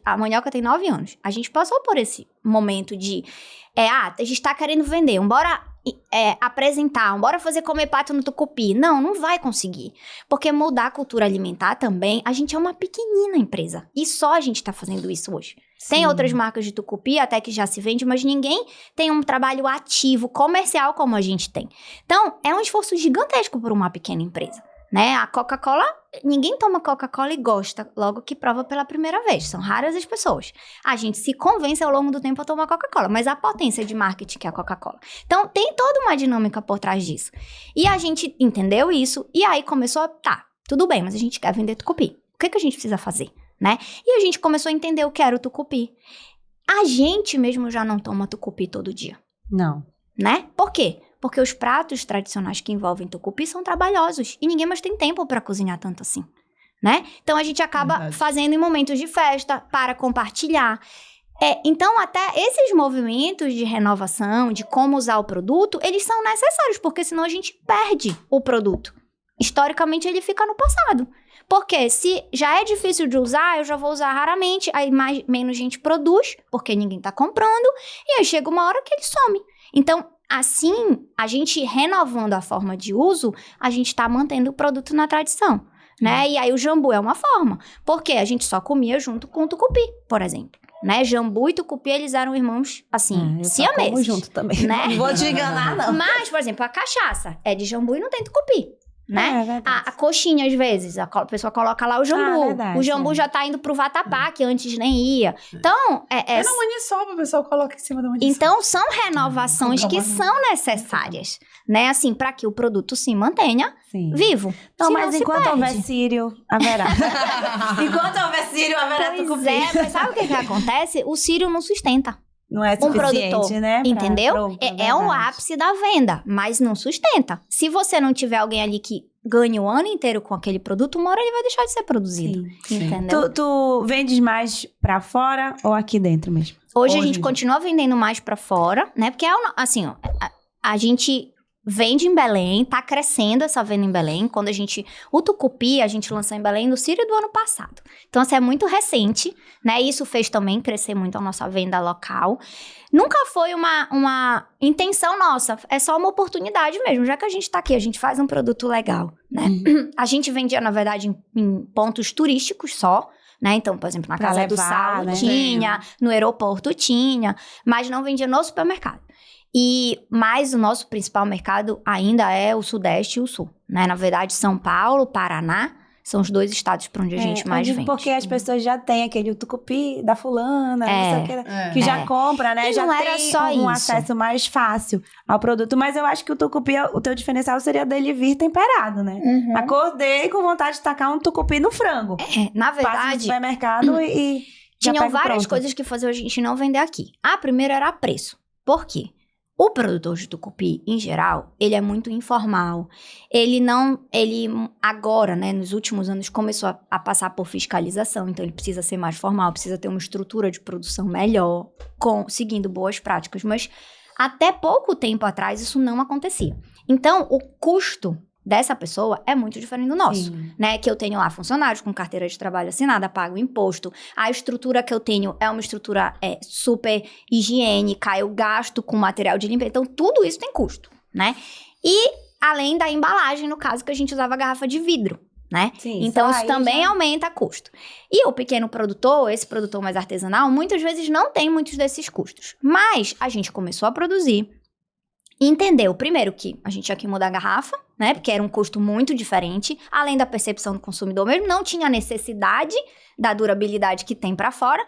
a mandioca tem 9 anos. A gente passou por esse momento de... a gente tá querendo vender, bora apresentar, bora fazer comer pato no tucupi. Não vai conseguir. Porque mudar a cultura alimentar também, a gente é uma pequenina empresa. E só a gente tá fazendo isso hoje. Tem outras marcas de tucupi até que já se vende, mas ninguém tem um trabalho ativo, comercial como a gente tem. Então, é um esforço gigantesco para uma pequena empresa, né? A Coca-Cola, ninguém toma Coca-Cola e gosta logo que prova pela primeira vez. São raras as pessoas. A gente se convence ao longo do tempo a tomar Coca-Cola, mas a potência de marketing que é a Coca-Cola. Então, tem toda uma dinâmica por trás disso. E a gente entendeu isso e aí começou tudo bem, mas a gente quer vender tucupi. O que a gente precisa fazer? Né? E a gente começou a entender o que era o tucupi. A gente mesmo já não toma tucupi todo dia, Não. né? Por quê? Porque os pratos tradicionais que envolvem tucupi são trabalhosos e ninguém mais tem tempo para cozinhar tanto assim, né? Então a gente acaba Verdade. fazendo em momentos de festa para compartilhar. Então até esses movimentos de renovação, de como usar o produto, eles são necessários, porque senão a gente perde o produto. Historicamente ele fica no passado. Porque se já é difícil de usar, eu já vou usar raramente, aí menos gente produz, porque ninguém tá comprando, e aí chega uma hora que ele some. Então, assim, a gente renovando a forma de uso, a gente tá mantendo o produto na tradição, né? E aí o jambu é uma forma. Porque a gente só comia junto com o tucupi, por exemplo. Né? Jambu e tucupi, eles eram irmãos, assim, siameses. junto também. Né? Não vou te enganar, não. Mas, por exemplo, a cachaça é de jambu e não tem tucupi. Né? É verdade. A coxinha, às vezes, a pessoa coloca lá o jambu. Verdade, o jambu já tá indo pro vatapá, que antes nem ia. Então, É na maniçoba, o pessoal coloca em cima da maniçoba. então são renovações que são necessárias, né? Assim, para que o produto se mantenha vivo. Não, Senão mas se enquanto perde. houver sírio, haverá. Enquanto houver sírio, haverá Pois tucupi. mas sabe o que acontece? O sírio não sustenta. Não é suficiente, produtor, né? Entendeu? Pronto, É o ápice da venda, mas não sustenta. Se você não tiver alguém ali que ganhe o ano inteiro com aquele produto, uma hora ele vai deixar de ser produzido. Sim. Entendeu? Tu vendes mais pra fora ou aqui dentro mesmo? Hoje a gente continua vendendo mais pra fora, né? Porque assim, ó, a gente vende em Belém, tá crescendo essa venda em Belém. Quando o tucupi, a gente lançou em Belém no Sírio do ano passado. Então, assim, é muito recente, né? Isso fez também crescer muito a nossa venda local. Nunca foi uma intenção nossa, é só uma oportunidade mesmo. Já que a gente tá aqui, a gente faz um produto legal, né? A gente vendia, na verdade, em pontos turísticos só, né? Então, por exemplo, na Pra Casa do levar, Sal né? tinha, no aeroporto tinha, mas não vendia no supermercado. Mas o nosso principal mercado ainda é o Sudeste e o Sul, né? Na verdade, São Paulo, Paraná, são os 2 estados para onde a gente mais vende. Porque as pessoas já têm aquele tucupi da fulana, não sei o que já compra, né? E já não era tem só um isso. acesso mais fácil ao produto. Mas eu acho que o tucupi, o teu diferencial seria dele vir temperado, né? Acordei com vontade de tacar um tucupi no frango. Na Passa no verdade, supermercado e já tinham pego várias pronto. coisas que faziam a gente não vender aqui. A primeira era preço. Por quê? O produtor de tucupi, em geral, ele é muito informal. Ele agora, né, nos últimos anos, começou a passar por fiscalização. Então, ele precisa ser mais formal, precisa ter uma estrutura de produção melhor, seguindo boas práticas. Mas, até pouco tempo atrás, isso não acontecia. Então, o custo dessa pessoa é muito diferente do nosso, né? Que eu tenho lá funcionários com carteira de trabalho assinada, pago imposto. A estrutura que eu tenho é uma estrutura super higiênica, eu gasto com material de limpeza. Então, tudo isso tem custo, né? E além da embalagem, no caso, que a gente usava garrafa de vidro, né? Sim, então, isso também aumenta custo. E o pequeno produtor, esse produtor mais artesanal, muitas vezes não tem muitos desses custos. Mas a gente começou a produzir, entendeu, primeiro, que a gente tinha que mudar a garrafa, né? Porque era um custo muito diferente, além da percepção do consumidor mesmo, não tinha necessidade da durabilidade que tem para fora.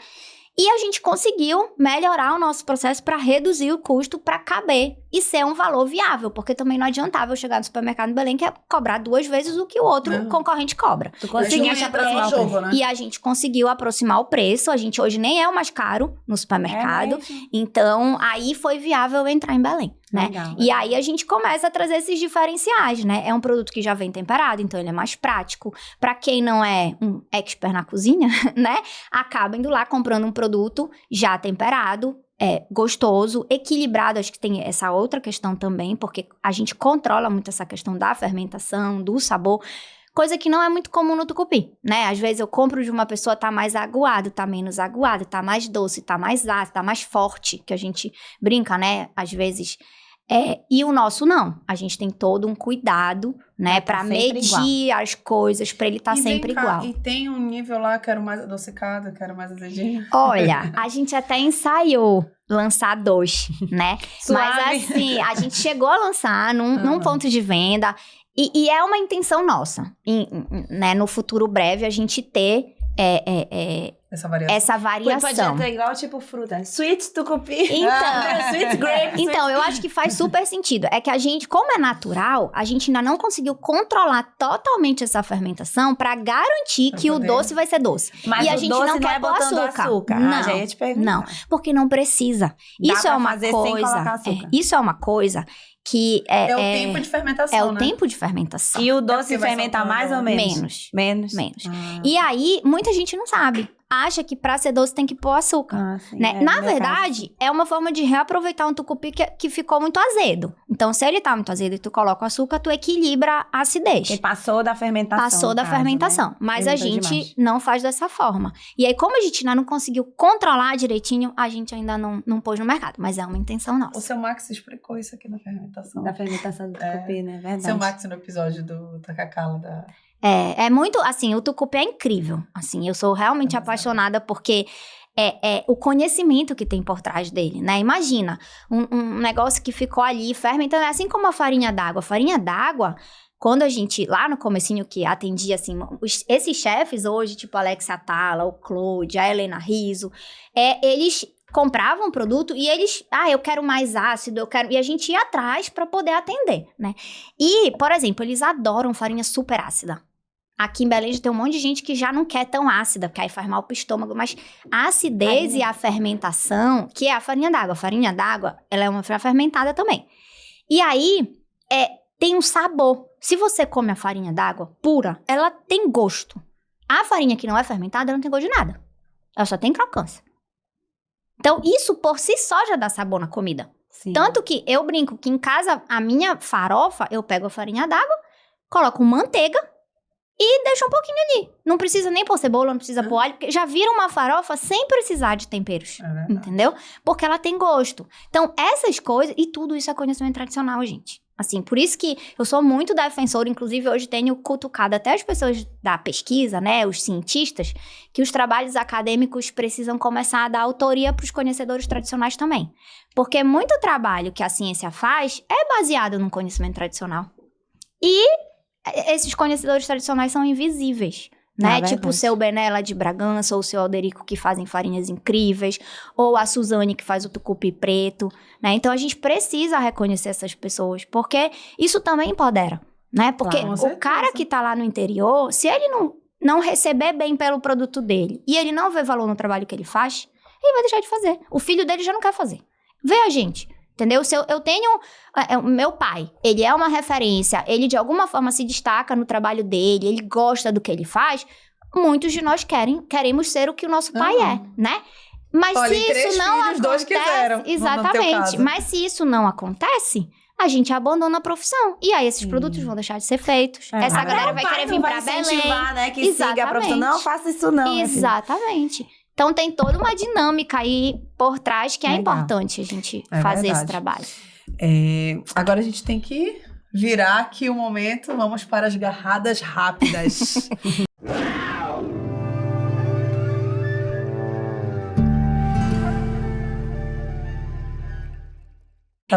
E a gente conseguiu melhorar o nosso processo para reduzir o custo para caber e ser um valor viável, porque também não adiantava eu chegar no supermercado em Belém que é cobrar 2 vezes o que o outro concorrente cobra. Tu conseguiu aproximar o jogo, né? E a gente conseguiu aproximar o preço, a gente hoje nem é o mais caro no supermercado, então aí foi viável entrar em Belém, né? Legal. E aí a gente começa a trazer esses diferenciais, né? É um produto que já vem temperado, então ele é mais prático. Para quem não é um expert na cozinha, né? Acaba indo lá comprando um produto já temperado, gostoso, equilibrado. Acho que tem essa outra questão também, porque a gente controla muito essa questão da fermentação, do sabor, coisa que não é muito comum no tucupi, né? Às vezes eu compro de uma pessoa, tá mais aguado, tá menos aguado, tá mais doce, tá mais ácido, tá mais forte, que a gente brinca, né? Às vezes. E o nosso não. A gente tem todo um cuidado, né? Pra medir as coisas, pra ele estar sempre igual. E tem um nível lá, quero mais adocicado, quero mais azedinho. Olha, a gente até ensaiou lançar 2, né? Mas assim, a gente chegou a lançar num ponto de venda. E é uma intenção nossa, né? No futuro breve, a gente ter essa variação. Pode até igual tipo fruta. Sweet tucupi. Sweet grape. Então, eu acho que faz super sentido. É que a gente, como é natural, a gente ainda não conseguiu controlar totalmente essa fermentação pra garantir que o doce vai ser doce. Mas e a gente não quer pôr açúcar. Não, já ia te perguntar. Não, porque não precisa. Isso é uma coisa. Isso é uma coisa que é o tempo de fermentação, É o tempo de fermentação. E o doce fermenta mais ou menos? Menos. E aí, muita gente não sabe. Acha que pra ser doce tem que pôr açúcar. Né? Na verdade, é uma forma de reaproveitar um tucupi que ficou muito azedo. Então, se ele tá muito azedo e tu coloca o açúcar, tu equilibra a acidez. Ele passou da fermentação. Passou da fermentação. Né? Mas a gente não faz dessa forma. E aí, como a gente ainda não conseguiu controlar direitinho, a gente ainda não pôs no mercado. Mas é uma intenção nossa. O seu Max explicou isso aqui na fermentação. Da fermentação do tucupi, né? Verdade. Seu Max no episódio do Tacacala da... É muito, assim, o tucupi é incrível, assim, eu sou realmente apaixonada porque é o conhecimento que tem por trás dele, né? Imagina, um negócio que ficou ali fermentando, assim como a farinha d'água. A farinha d'água, quando a gente, lá no comecinho que atendia, assim, esses chefes hoje, tipo Alex Atala, o Claude, a Helena Rizzo, eles compravam um produto e eles, eu quero mais ácido, e a gente ia atrás para poder atender, né? E, por exemplo, eles adoram farinha super ácida. Aqui em Belém já tem um monte de gente que já não quer tão ácida, porque aí faz mal pro estômago, mas a acidez e a fermentação, que é a farinha d'água. A farinha d'água, ela é uma farinha fermentada também. E aí, tem um sabor. Se você come a farinha d'água pura, ela tem gosto. A farinha que não é fermentada, ela não tem gosto de nada. Ela só tem crocância. Então, isso por si só já dá sabor na comida. Sim. Tanto que eu brinco que em casa, a minha farofa, eu pego a farinha d'água, coloco manteiga, e deixa um pouquinho ali. Não precisa nem pôr cebola, não precisa pôr alho, porque já vira uma farofa sem precisar de temperos. Entendeu? Porque ela tem gosto. Então, essas coisas, e tudo isso é conhecimento tradicional, gente. Assim, por isso que eu sou muito defensora, inclusive hoje tenho cutucado até as pessoas da pesquisa, né, os cientistas, que os trabalhos acadêmicos precisam começar a dar autoria para os conhecedores tradicionais também. Porque muito trabalho que a ciência faz é baseado no conhecimento tradicional. E esses conhecedores tradicionais são invisíveis, né? Tipo o seu Bené lá de Bragança, ou o seu Alderico que fazem farinhas incríveis, ou a Suzane que faz o tucupi preto, né? Então a gente precisa reconhecer essas pessoas, porque isso também empodera, né? Porque o cara que tá lá no interior, se ele não receber bem pelo produto dele, e ele não vê valor no trabalho que ele faz, ele vai deixar de fazer. O filho dele já não quer fazer. Vê a gente. Entendeu? Se eu tenho... meu pai, ele é uma referência, ele de alguma forma se destaca no trabalho dele, ele gosta do que ele faz, muitos de nós queremos ser o que o nosso pai é, né? Mas se isso não acontece... Quiseram, exatamente. Mas se isso não acontece, a gente abandona a profissão. E aí esses produtos vão deixar de ser feitos. Essa galera vai querer vir pra Belém. Né, que siga a profissão. Não faça isso não. Exatamente. Então, tem toda uma dinâmica aí por trás que é importante a gente fazer esse trabalho. Agora a gente tem que virar aqui o momento. Vamos para as garradas rápidas.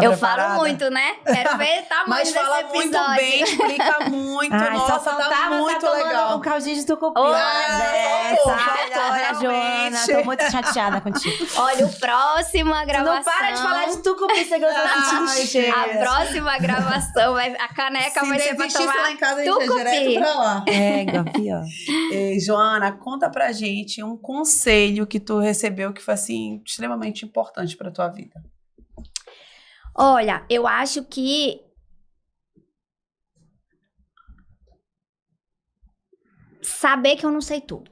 Eu falo muito, né? Quero ver tamanho Mas fala desse episódio. muito bem, explica muito. Nossa, tá muito legal. Um caldinho de tucupi. Olha, Joana, tô muito chateada contigo. Olha, o próxima gravação... Tu não para de falar de tucupi, você gosta de cheiro. A próxima gravação, a caneca vai ser pra tomar lá em casa, a gente tucupi. é direto pra lá. Gabi, ó. Joana, conta pra gente um conselho que tu recebeu que foi, assim, extremamente importante pra tua vida. Olha, eu acho que saber que eu não sei tudo.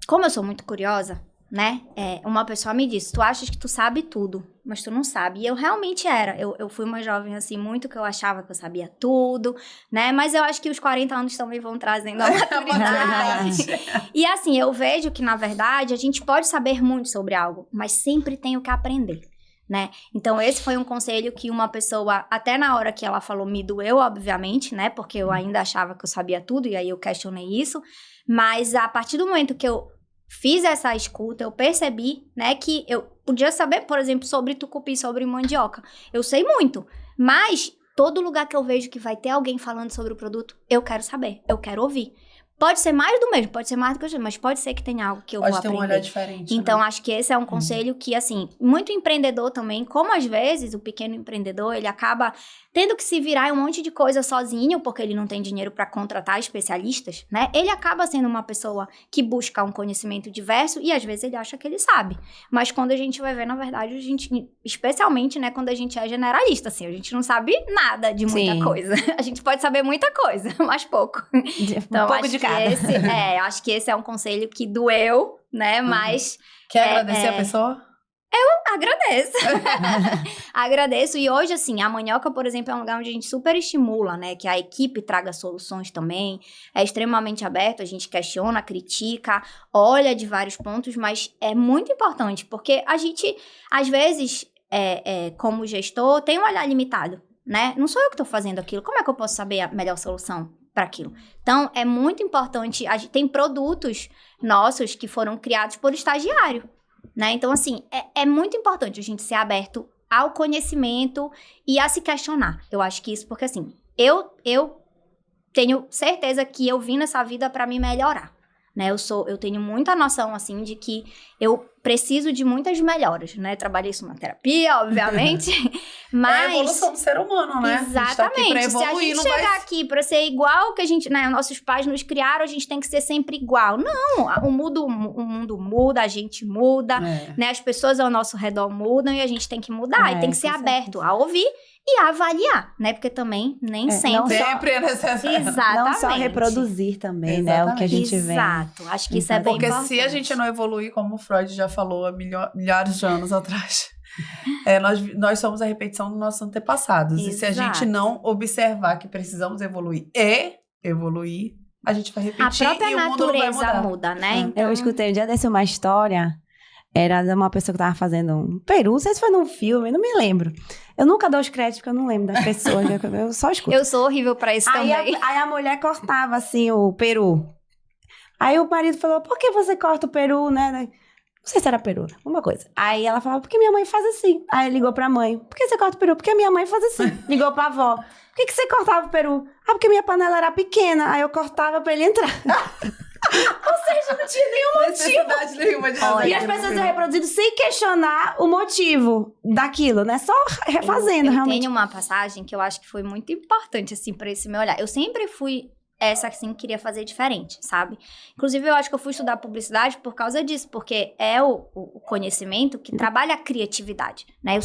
Como eu sou muito curiosa, né? Uma pessoa me disse, tu achas que tu sabe tudo, mas tu não sabe. E eu realmente era. Eu fui uma jovem, assim, muito que eu achava que eu sabia tudo, né? Mas eu acho que os 40 anos também vão trazendo a maturidade. E assim, eu vejo que, na verdade, a gente pode saber muito sobre algo, mas sempre tem o que aprender. Né? Então esse foi um conselho que uma pessoa, até na hora que ela falou, me doeu, obviamente, né? Porque eu ainda achava que eu sabia tudo, e aí eu questionei isso. Mas a partir do momento que eu fiz essa escuta, eu percebi, né, que eu podia saber, por exemplo, sobre tucupi, sobre mandioca. Eu sei muito, mas todo lugar que eu vejo que vai ter alguém falando sobre o produto, eu quero saber, eu quero ouvir. Pode ser mais do mesmo, pode ser mais do que eu sei, mas pode ser que tenha algo que eu vou aprender. Pode ter um olhar diferente. Então, acho que esse é um conselho que, assim, muito empreendedor também, como às vezes o pequeno empreendedor, ele acaba tendo que se virar em um monte de coisa sozinho, porque ele não tem dinheiro para contratar especialistas, né? Ele acaba sendo uma pessoa que busca um conhecimento diverso e às vezes ele acha que ele sabe. Mas quando a gente vai ver, na verdade, a gente, especialmente, né, quando a gente é generalista, assim, a gente não sabe nada de muita coisa. A gente pode saber muita coisa, mas pouco. Então, pouco de cada. Acho que esse é um conselho que doeu, né? Mas... Quer agradecer a pessoa? Agradeço. Agradeço. E hoje, assim, a Manioca, por exemplo, é um lugar onde a gente super estimula, né? Que a equipe traga soluções também. É extremamente aberto, a gente questiona, critica, olha de vários pontos, mas é muito importante, porque a gente, às vezes, como gestor, tem um olhar limitado, né? Não sou eu que estou fazendo aquilo. Como é que eu posso saber a melhor solução? para aquilo. Então, é muito importante. Tem produtos nossos que foram criados por estagiário, né? Então, assim, é muito importante a gente ser aberto ao conhecimento e a se questionar. Eu acho que isso, porque assim, eu tenho certeza que eu vim nessa vida para me melhorar. Né, eu tenho muita noção, assim, de que eu preciso de muitas melhoras, né? Trabalhei isso na terapia, obviamente, mas... É a evolução do ser humano, né? Exatamente. A gente tá aqui pra evoluir, se a gente chegar aqui pra ser igual que a gente, né, nossos pais nos criaram, a gente tem que ser sempre igual. Não, o mundo muda, a gente muda, né? As pessoas ao nosso redor mudam e a gente tem que mudar. E tem que ser aberto a ouvir e a avaliar, né? Porque também nem sempre... Sempre é necessário. Exatamente. Não só reproduzir também, né? O que a gente vê. Exato. Acho que isso é bem importante. Porque se a gente não evoluir, como o Freud já falou há milhares de anos atrás, nós somos a repetição dos nossos antepassados. Exato. E se a gente não observar que precisamos evoluir, a gente vai repetir a própria e o mundo não vai natureza mudar. muda, né? Então... Eu escutei um dia desse uma história, era de uma pessoa que tava fazendo um peru, não sei se foi num filme, não me lembro. Eu nunca dou os créditos, porque eu não lembro das pessoas, eu só escuto. Eu sou horrível pra isso também. Aí a mulher cortava, assim, o peru. Aí o marido falou, por que você corta o peru, né? Não sei se era peru, uma coisa. Aí ela falava, porque minha mãe faz assim. Aí ligou pra mãe, por que você corta o peru? Porque minha mãe faz assim. Ligou pra avó, por que você cortava o peru? Ah, porque minha panela era pequena, aí eu cortava pra ele entrar. Ou seja, não tinha nenhum necessidade nenhuma de fazer. E as pessoas iam reproduzindo sem questionar o motivo daquilo, né? Só refazendo, eu realmente. Tem uma passagem que eu acho que foi muito importante, assim, pra esse meu olhar. Eu sempre fui essa, assim, que queria fazer diferente, sabe? Inclusive, eu acho que eu fui estudar publicidade por causa disso, porque é o conhecimento que trabalha a criatividade, né? Eu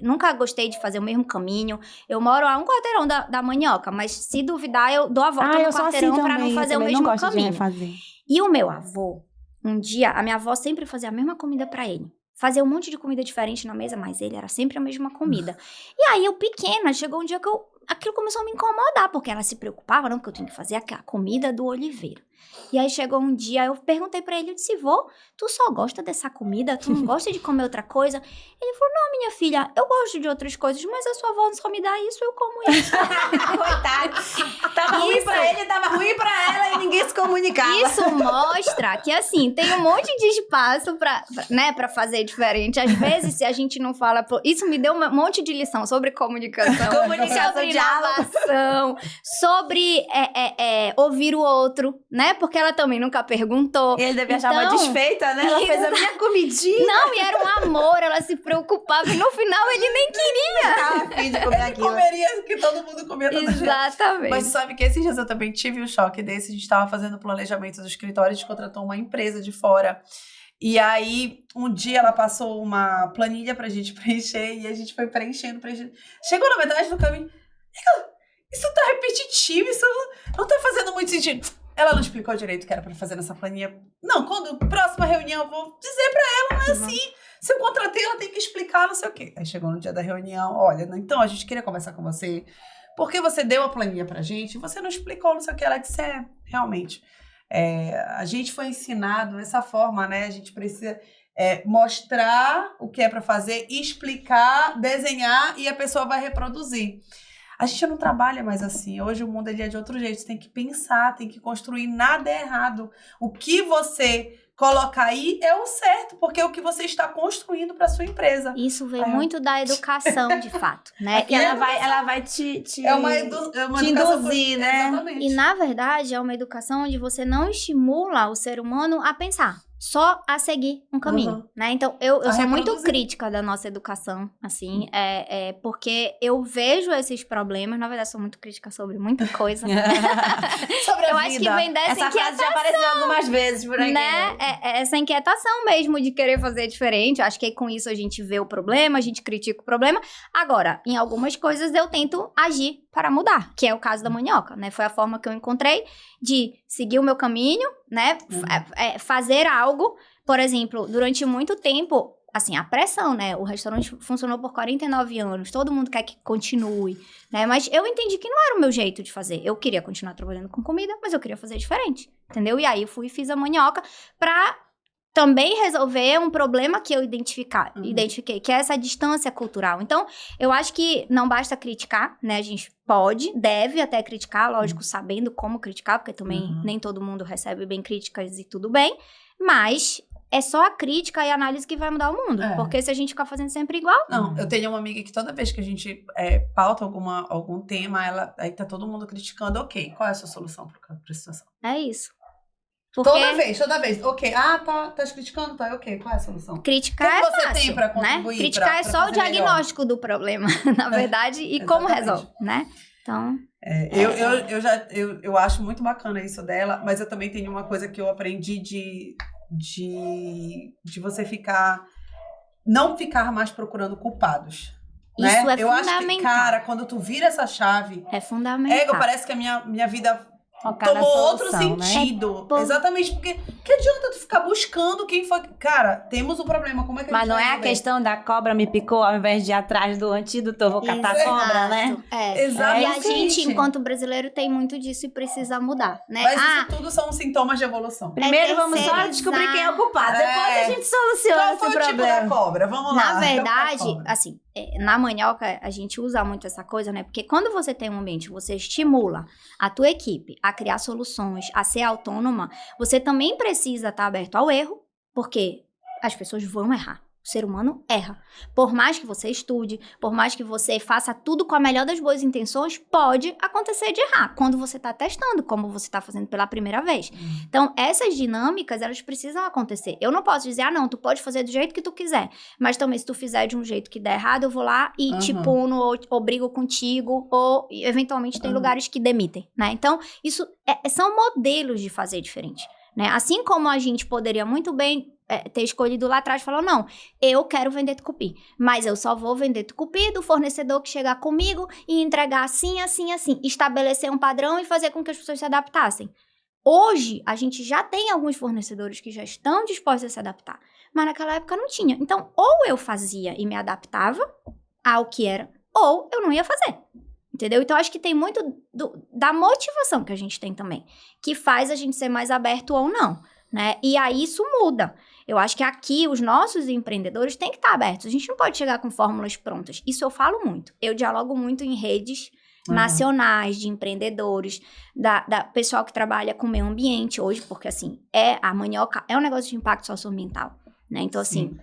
nunca gostei de fazer o mesmo caminho. Eu moro a um quarteirão da Manioca, mas se duvidar, eu dou a volta no quarteirão assim pra não fazer o mesmo caminho. Fazer. E o meu avô, um dia, a minha avó sempre fazia a mesma comida pra ele. Fazia um monte de comida diferente na mesa, mas ele era sempre a mesma comida. E aí, eu pequena, chegou um dia que aquilo começou a me incomodar, porque ela se preocupava, não, porque eu tinha que fazer a comida do Oliveira. E aí, chegou um dia, eu perguntei pra ele, eu disse, vô, tu só gosta dessa comida? Tu não gosta de comer outra coisa? Ele falou, não, minha filha, eu gosto de outras coisas, mas a sua avó só me dá isso, eu como isso. Coitado. Tava ruim pra ele, tava ruim pra ela e ninguém se comunicava. Isso mostra que, assim, tem um monte de espaço pra fazer diferente. Às vezes, se a gente não fala... Isso me deu um monte de lição sobre comunicação. Sobre inovação, sobre ouvir o outro, né? Porque ela também nunca perguntou. E ele devia achar uma desfeita, né? Ela fez a minha comidinha. Não, e era um amor, ela se preocupava. E no final, ele nem queria. Tava afim de comer aquilo. Comeria que todo mundo comia todo dia. Exatamente. Mas sabe que esses dias eu também tive um choque desse. A gente tava fazendo o planejamento do escritório, a gente contratou uma empresa de fora. E aí, um dia ela passou uma planilha pra gente preencher e a gente foi preenchendo. Chegou na metade do caminho. Isso tá repetitivo, isso não tá fazendo muito sentido. Ela não explicou direito o que era pra fazer nessa planilha. Não, quando próxima reunião eu vou dizer pra ela, não é assim. Se eu contratei, ela tem que explicar, não sei o quê. Aí chegou no dia da reunião, olha, então a gente queria conversar com você, porque você deu a planilha pra gente, você não explicou, não sei o que. Ela disse, realmente, a gente foi ensinado dessa forma, né? A gente precisa mostrar o que é pra fazer, explicar, desenhar e a pessoa vai reproduzir. A gente não trabalha mais assim. Hoje o mundo ele é de outro jeito. Você tem que pensar, tem que construir. Nada é errado. O que você colocar aí é o certo, porque é o que você está construindo para sua empresa. Isso vem muito da educação, de fato, né? E ela vai te induzir, né? Exatamente. E, na verdade, é uma educação onde você não estimula o ser humano a pensar, só a seguir um caminho, né? Então, eu sou muito crítica da nossa educação, assim, porque eu vejo esses problemas, na verdade, sou muito crítica sobre muita coisa. Sobre a eu vida. acho que vem dessa Essa frase já apareceu algumas vezes por aqui. Né? Essa inquietação mesmo de querer fazer diferente. Acho que com isso a gente vê o problema, a gente critica o problema. Agora, em algumas coisas eu tento agir para mudar, que é o caso da Manioca, né? Foi a forma que eu encontrei de seguir o meu caminho, né? Fazer algo, por exemplo, durante muito tempo, assim, a pressão, né? O restaurante funcionou por 49 anos, todo mundo quer que continue, né? Mas eu entendi que não era o meu jeito de fazer. Eu queria continuar trabalhando com comida, mas eu queria fazer diferente, entendeu? E aí eu fui e fiz a Manioca pra também resolver um problema que eu identifiquei, que é essa distância cultural. Então, eu acho que não basta criticar, né? A gente pode, deve até criticar, lógico, sabendo como criticar, porque também nem todo mundo recebe bem críticas e tudo bem, mas é só a crítica e a análise que vai mudar o mundo. Porque se a gente ficar fazendo sempre igual... Não, eu tenho uma amiga que toda vez que a gente pauta algum tema, aí tá todo mundo criticando. Ok, qual é a sua solução pra situação? É isso. Porque Toda vez. Ok, tá criticando? Tá, ok, qual é a solução? criticar O que você fácil, tem pra contribuir? né? Criticar é só o diagnóstico do problema, na verdade, e como resolve, né? Então... Eu acho muito bacana isso dela, mas eu também tenho uma coisa que eu aprendi de você não ficar mais procurando culpados. Isso né? é eu fundamental. acho que, cara, quando tu vira essa chave, é fundamental. parece que a minha vida Focar na tomou solução, outro sentido. Exatamente, porque que adianta tu ficar buscando quem foi. Cara, temos um problema, como é que a Mas gente não vai é a resolver? questão da cobra me picou, ao invés de ir atrás do antídoto, eu vou catar a cobra, né? Exatamente. E a gente, enquanto brasileiro, tem muito disso e precisa mudar, né? Mas isso tudo são sintomas de evolução. Primeiro vamos só descobrir quem é o culpado, depois a gente soluciona Qual esse foi o tipo problema. da cobra? Vamos lá. Na verdade, assim, na Manioca, a gente usa muito essa coisa, né? Porque quando você tem um ambiente, você estimula a tua equipe a criar soluções, a ser autônoma, você também precisa estar aberto ao erro, porque as pessoas vão errar. O ser humano erra. Por mais que você estude, por mais que você faça tudo com a melhor das boas intenções, pode acontecer de errar quando você está testando, como você está fazendo pela primeira vez. Então, essas dinâmicas, elas precisam acontecer. Eu não posso dizer, não, tu pode fazer do jeito que tu quiser, mas também se tu fizer de um jeito que der errado, eu vou lá e te puno, ou brigo contigo, ou eventualmente tem lugares que demitem, né? Então, isso são modelos de fazer diferente, né? Assim como a gente poderia muito bem ter escolhido lá atrás e falou, não, eu quero vender tucupi, mas eu só vou vender tucupi do fornecedor que chegar comigo e entregar assim, assim, assim, estabelecer um padrão e fazer com que as pessoas se adaptassem. Hoje, a gente já tem alguns fornecedores que já estão dispostos a se adaptar, mas naquela época não tinha. Então, ou eu fazia e me adaptava ao que era, ou eu não ia fazer. Entendeu? Então, acho que tem muito da motivação que a gente tem também, que faz a gente ser mais aberto ou não, né? E aí, isso muda. Eu acho que aqui, os nossos empreendedores têm que estar abertos. A gente não pode chegar com fórmulas prontas. Isso eu falo muito. Eu dialogo muito em redes nacionais de empreendedores, da pessoal que trabalha com meio ambiente hoje, porque, assim, a Manioca é um negócio de impacto socioambiental, né? Então, assim,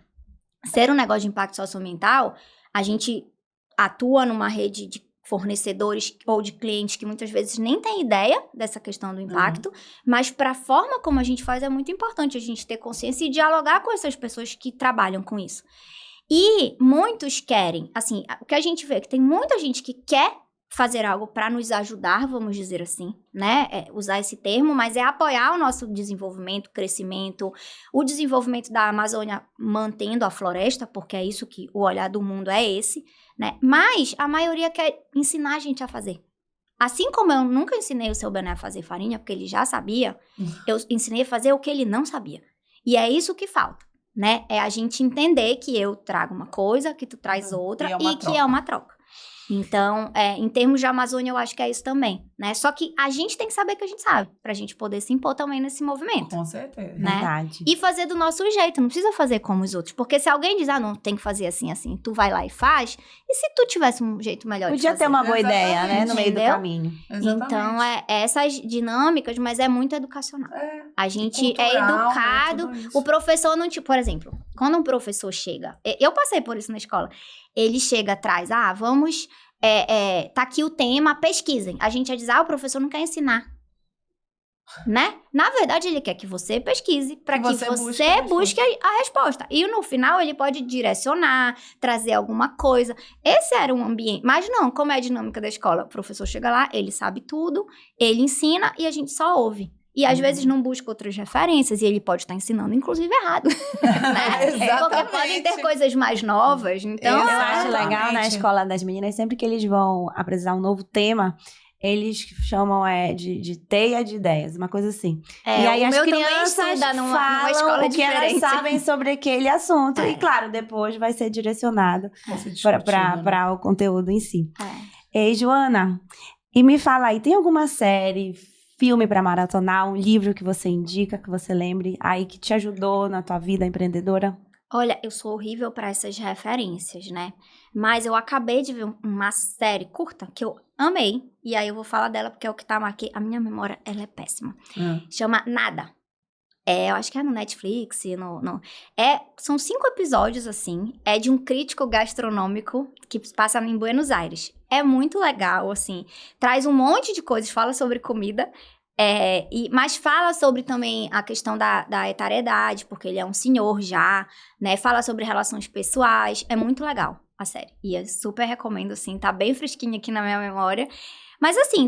ser um negócio de impacto socioambiental, a gente atua numa rede de fornecedores ou de clientes que muitas vezes nem têm ideia dessa questão do impacto, mas para a forma como a gente faz é muito importante a gente ter consciência e dialogar com essas pessoas que trabalham com isso. E muitos querem, assim, o que a gente vê é que tem muita gente que quer fazer algo para nos ajudar, vamos dizer assim, né? Usar esse termo, mas é apoiar o nosso desenvolvimento, crescimento, o desenvolvimento da Amazônia mantendo a floresta, porque é isso que o olhar do mundo é esse, né? Mas a maioria quer ensinar a gente a fazer. Assim como eu nunca ensinei o Seu Bené a fazer farinha, porque ele já sabia, eu ensinei a fazer o que ele não sabia. E é isso que falta, né? É a gente entender que eu trago uma coisa, que tu traz outra e que é uma troca. Então, em termos de Amazônia, eu acho que é isso também, né? Só que a gente tem que saber que a gente sabe, pra gente poder se impor também nesse movimento. Com certeza. Né? Verdade. E fazer do nosso jeito, não precisa fazer como os outros. Porque se alguém diz, não, tem que fazer assim, assim, tu vai lá e faz, e se tu tivesse um jeito melhor de Podia fazer? ter uma boa ideia, né? No meio do Entendeu? caminho. Exatamente. Então, essas dinâmicas, mas é muito educacional. A gente é cultural, educado. né, tudo isso. O professor não, por exemplo, quando um professor chega, eu passei por isso na escola, ele chega atrás, vamos, tá aqui o tema, pesquisem. A gente ia dizer, o professor não quer ensinar. Né? Na verdade, ele quer que você pesquise para que você busque a resposta. E no final, ele pode direcionar, trazer alguma coisa. Esse era um ambiente. Mas não, como é a dinâmica da escola? O professor chega lá, ele sabe tudo, ele ensina e a gente só ouve. E às vezes não busca outras referências e ele pode estar ensinando, inclusive, errado. Né? Porque podem ter coisas mais novas. Então, eu acho legal na escola das meninas, sempre que eles vão apresentar um novo tema, eles chamam de teia de ideias, uma coisa assim. E aí as crianças falam escola o que elas sabem sobre aquele assunto. E claro, depois vai ser direcionado para o conteúdo em si. Ei, Joana, e me fala aí, tem alguma série, filme pra maratonar, um livro que você indica, que você lembre, aí que te ajudou na tua vida empreendedora? Olha, eu sou horrível para essas referências, né? Mas eu acabei de ver uma série curta que eu amei. E aí eu vou falar dela porque é o que tá aqui. A minha memória, ela é péssima. Chama Nada. Eu acho que é no Netflix, são 5 episódios, assim. É de um crítico gastronômico que passa em Buenos Aires. É muito legal, assim. Traz um monte de coisas, fala sobre comida. Mas fala sobre também a questão da etariedade, porque ele é um senhor já, né? Fala sobre relações pessoais. É muito legal a série. E eu super recomendo, assim. Tá bem fresquinha aqui na minha memória. Mas, assim,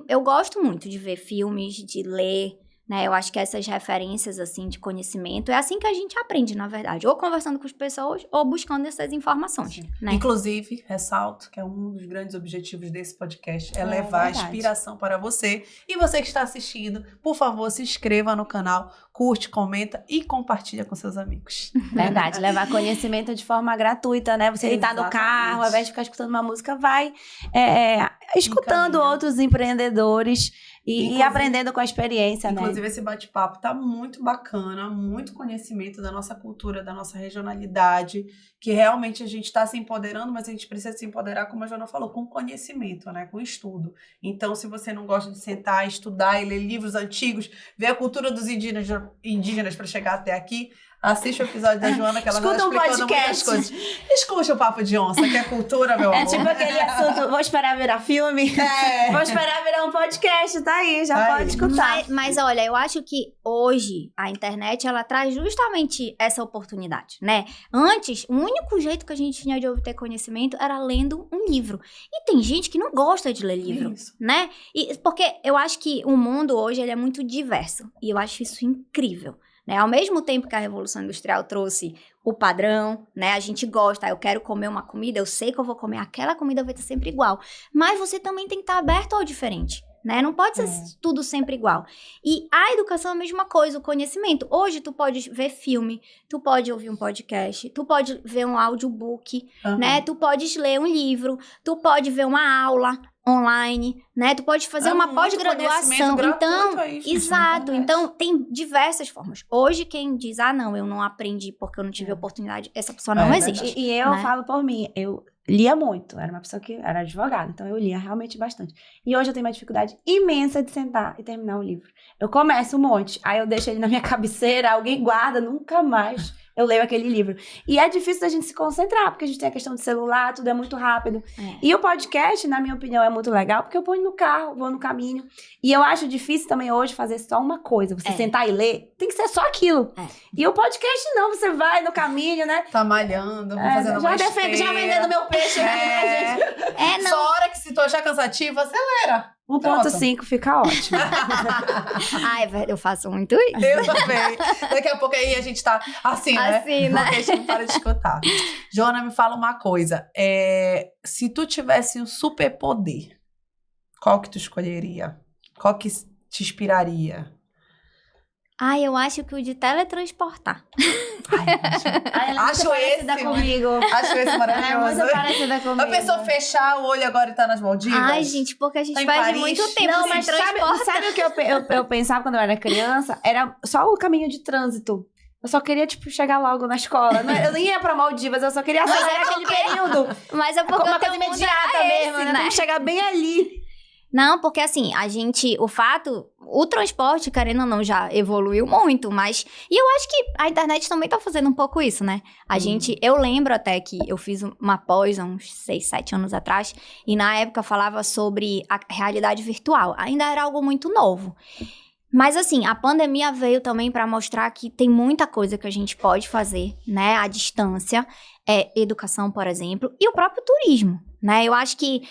eu gosto muito de ver filmes, de ler, né? Eu acho que essas referências, assim, de conhecimento, é assim que a gente aprende, na verdade. Ou conversando com as pessoas, ou buscando essas informações, né? Inclusive, ressalto que é um dos grandes objetivos desse podcast, é levar a inspiração para você. E você que está assistindo, por favor, se inscreva no canal, curte, comenta e compartilha com seus amigos. Verdade, levar conhecimento de forma gratuita, né? Você está no carro, ao invés de ficar escutando uma música, vai escutando outros empreendedores e aprendendo com a experiência, né? Inclusive, esse bate-papo tá muito bacana, muito conhecimento da nossa cultura, da nossa regionalidade, que realmente a gente está se empoderando, mas a gente precisa se empoderar, como a Joana falou, com conhecimento, né? Com estudo. Então, se você não gosta de sentar, estudar e ler livros antigos, ver a cultura dos indígenas para chegar até aqui, assiste o episódio da Joana, que ela vai explicando muitas coisas. Escute o Papo de Onça, que é cultura, meu amor. É tipo aquele assunto, vou esperar virar filme, vou esperar virar um podcast, tá aí, já pode escutar. Mas olha, eu acho que hoje a internet, ela traz justamente essa oportunidade, né? Antes, o único jeito que a gente tinha de obter conhecimento era lendo um livro. E tem gente que não gosta de ler livro, né? Porque eu acho que o mundo hoje, ele é muito diverso. E eu acho isso incrível. Né? Ao mesmo tempo que a Revolução Industrial trouxe o padrão, né? A gente gosta, eu quero comer uma comida, eu sei que eu vou comer aquela comida, vai estar sempre igual. Mas você também tem que estar aberto ao diferente, né? Não pode ser tudo sempre igual. E a educação é a mesma coisa, o conhecimento. Hoje tu pode ver filme, tu pode ouvir um podcast, tu pode ver um audiobook, né? Tu podes ler um livro, tu pode ver uma aula online, né? Tu pode fazer uma pós-graduação. Então, exato. Então, tem diversas formas. Hoje, quem diz, não, eu não aprendi porque eu não tive oportunidade, essa pessoa não existe. E eu falo por mim, eu lia muito. Era uma pessoa que era advogada, então eu lia realmente bastante. E hoje eu tenho uma dificuldade imensa de sentar e terminar um livro. Eu começo um monte, aí eu deixo ele na minha cabeceira, alguém guarda, nunca mais eu leio aquele livro. E é difícil da gente se concentrar, porque a gente tem a questão de celular, tudo é muito rápido. E o podcast, na minha opinião, é muito legal, porque eu ponho no carro, vou no caminho. E eu acho difícil também hoje fazer só uma coisa. Você sentar e ler, tem que ser só aquilo. E o podcast não, você vai no caminho, né? Tá malhando, fazendo uma esteira. Já vendendo meu peixe. Não. Só hora que se tu achar cansativo, acelera. 1.5 fica ótimo. Eu faço muito isso. Eu também. Daqui a pouco aí a gente tá assim, né? Porque a gente não para de escutar. Joana, me fala uma coisa. Se tu tivesse um superpoder, qual que tu escolheria? Qual que te inspiraria? Eu acho que o de teletransportar. Acho esse comigo. Acho esse maravilhoso. É muito parecida comigo. A pessoa fechar o olho agora e tá nas Maldivas? Gente, porque a gente perde muito tempo. Não, mas sabe o que eu pensava quando eu era criança? Era só o caminho de trânsito. Eu só queria, chegar logo na escola. Eu nem ia pra Maldivas, eu só queria acelerar aquele período. Mas é porque uma coisa imediata mesmo, né? Vamos chegar bem ali. Não, porque assim, o transporte, querendo ou não, já evoluiu muito, mas... E eu acho que a internet também tá fazendo um pouco isso, né? Eu lembro até que eu fiz uma pós há uns 6, 7 anos atrás, e na época falava sobre a realidade virtual. Ainda era algo muito novo. Mas assim, a pandemia veio também para mostrar que tem muita coisa que a gente pode fazer, né, à distância, educação, por exemplo, e o próprio turismo, né? Eu acho que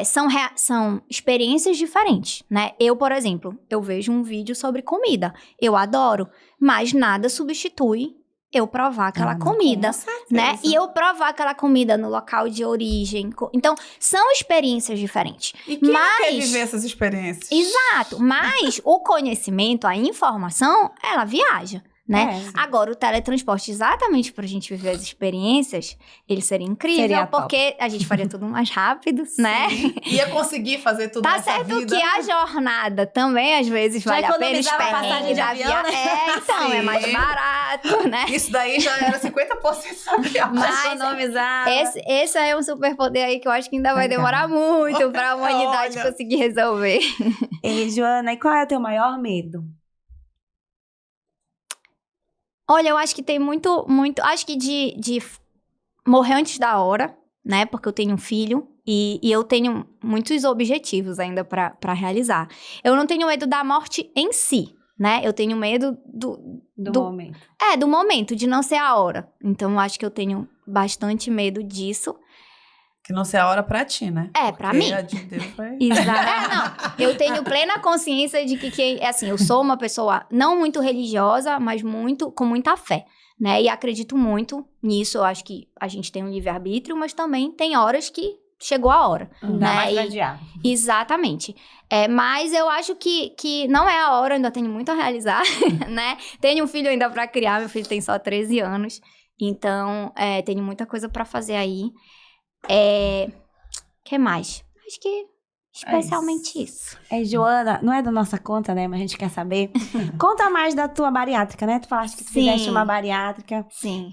são experiências diferentes, né? Eu, por exemplo, eu vejo um vídeo sobre comida, eu adoro, mas nada substitui eu provar aquela comida, né? E eu provar aquela comida no local de origem. Então, são experiências diferentes. E quem não quer viver essas experiências? Exato. Mas o conhecimento, a informação, ela viaja, né? Agora, o teletransporte, exatamente pra gente viver as experiências, ele seria incrível, Seria porque a gente faria tudo mais rápido, né? Ia conseguir fazer tudo Tá nessa certo vida. que a jornada também, às vezes, Já vale a pena. economizava a passagem de avião, né? Então, é Sim. mais barato, né? Isso daí já era 50% da viagem. Mas Economizar. esse é um superpoder aí que eu acho que ainda vai Legal. demorar muito pra humanidade Olha. conseguir resolver. E, Joana, e qual é o teu maior medo? Olha, eu acho que tem muito... Acho que de morrer antes da hora, né? Porque eu tenho um filho e eu tenho muitos objetivos ainda pra realizar. Eu não tenho medo da morte em si, né? Eu tenho medo Do momento. do momento, de não ser a hora. Então, eu acho que eu tenho bastante medo disso. Que não seja a hora pra ti, né? Pra Porque mim. a de Deus vai... Não. Eu tenho plena consciência de que assim, eu sou uma pessoa não muito religiosa, mas com muita fé, né? E acredito muito nisso. Eu acho que a gente tem um livre-arbítrio, mas também tem horas que chegou a hora, Ainda né? mais pra adiar. Exatamente. Mas eu acho que não é a hora, eu ainda tenho muito a realizar, né? Tenho um filho ainda pra criar, meu filho tem só 13 anos. Então, tenho muita coisa pra fazer aí. Que mais? Acho que especialmente isso. Joana, não é da nossa conta, né? Mas a gente quer saber. Conta mais da tua bariátrica, né? Tu falaste que tu Sim. fizeste uma bariátrica. Sim.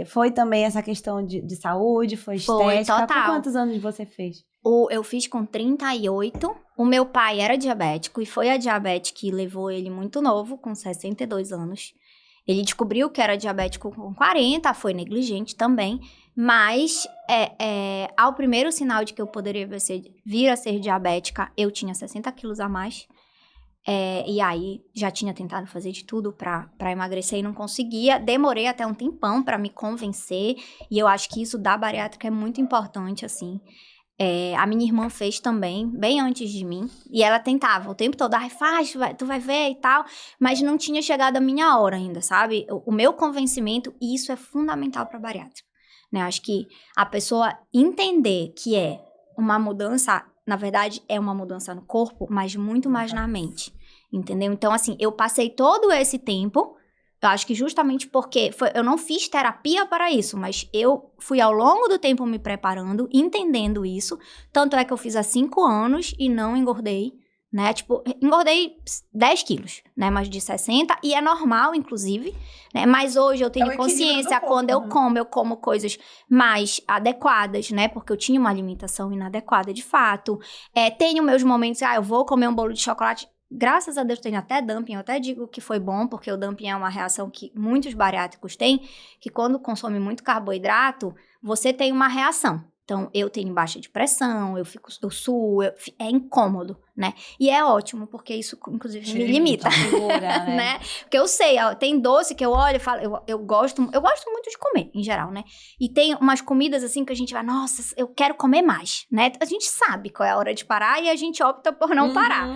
Foi também essa questão de saúde, foi Foi, estética. total. Com quantos anos você fez? Eu fiz com 38. O meu pai era diabético e foi a diabetes que levou ele muito novo, com 62 anos. Ele descobriu que era diabético com 40, foi negligente também. Mas, ao primeiro sinal de que eu poderia vir a ser diabética, eu tinha 60 quilos a mais. E aí, já tinha tentado fazer de tudo pra emagrecer e não conseguia. Demorei até um tempão pra me convencer. E eu acho que isso da bariátrica é muito importante, assim. A minha irmã fez também, bem antes de mim. E ela tentava o tempo todo, faz, tu vai ver e tal. Mas não tinha chegado a minha hora ainda, sabe? O meu convencimento, e isso é fundamental pra bariátrica. Né? Acho que a pessoa entender que é uma mudança, na verdade, é uma mudança no corpo, mas muito mais na mente, entendeu? Então, assim, eu passei todo esse tempo, eu acho que justamente porque eu não fiz terapia para isso, mas eu fui ao longo do tempo me preparando, entendendo isso, tanto é que eu fiz há 5 anos e não engordei, né? Tipo, engordei 10 quilos, né? Mais de 60, e é normal, inclusive, né? Mas hoje eu tenho consciência, quando eu como coisas mais adequadas, né? Porque eu tinha uma alimentação inadequada, de fato. Tenho meus momentos, eu vou comer um bolo de chocolate. Graças a Deus tenho até dumping, eu até digo que foi bom, porque o dumping é uma reação que muitos bariátricos têm, que quando consome muito carboidrato, você tem uma reação. Então, eu tenho baixa de pressão, eu suo, é incômodo, né? E é ótimo, porque isso, inclusive, me limita, segura, né? Porque eu sei, tem doce que eu olho e falo, eu gosto muito de comer, em geral, né? E tem umas comidas, assim, que a gente vai, nossa, eu quero comer mais, né? A gente sabe qual é a hora de parar e a gente opta por não parar.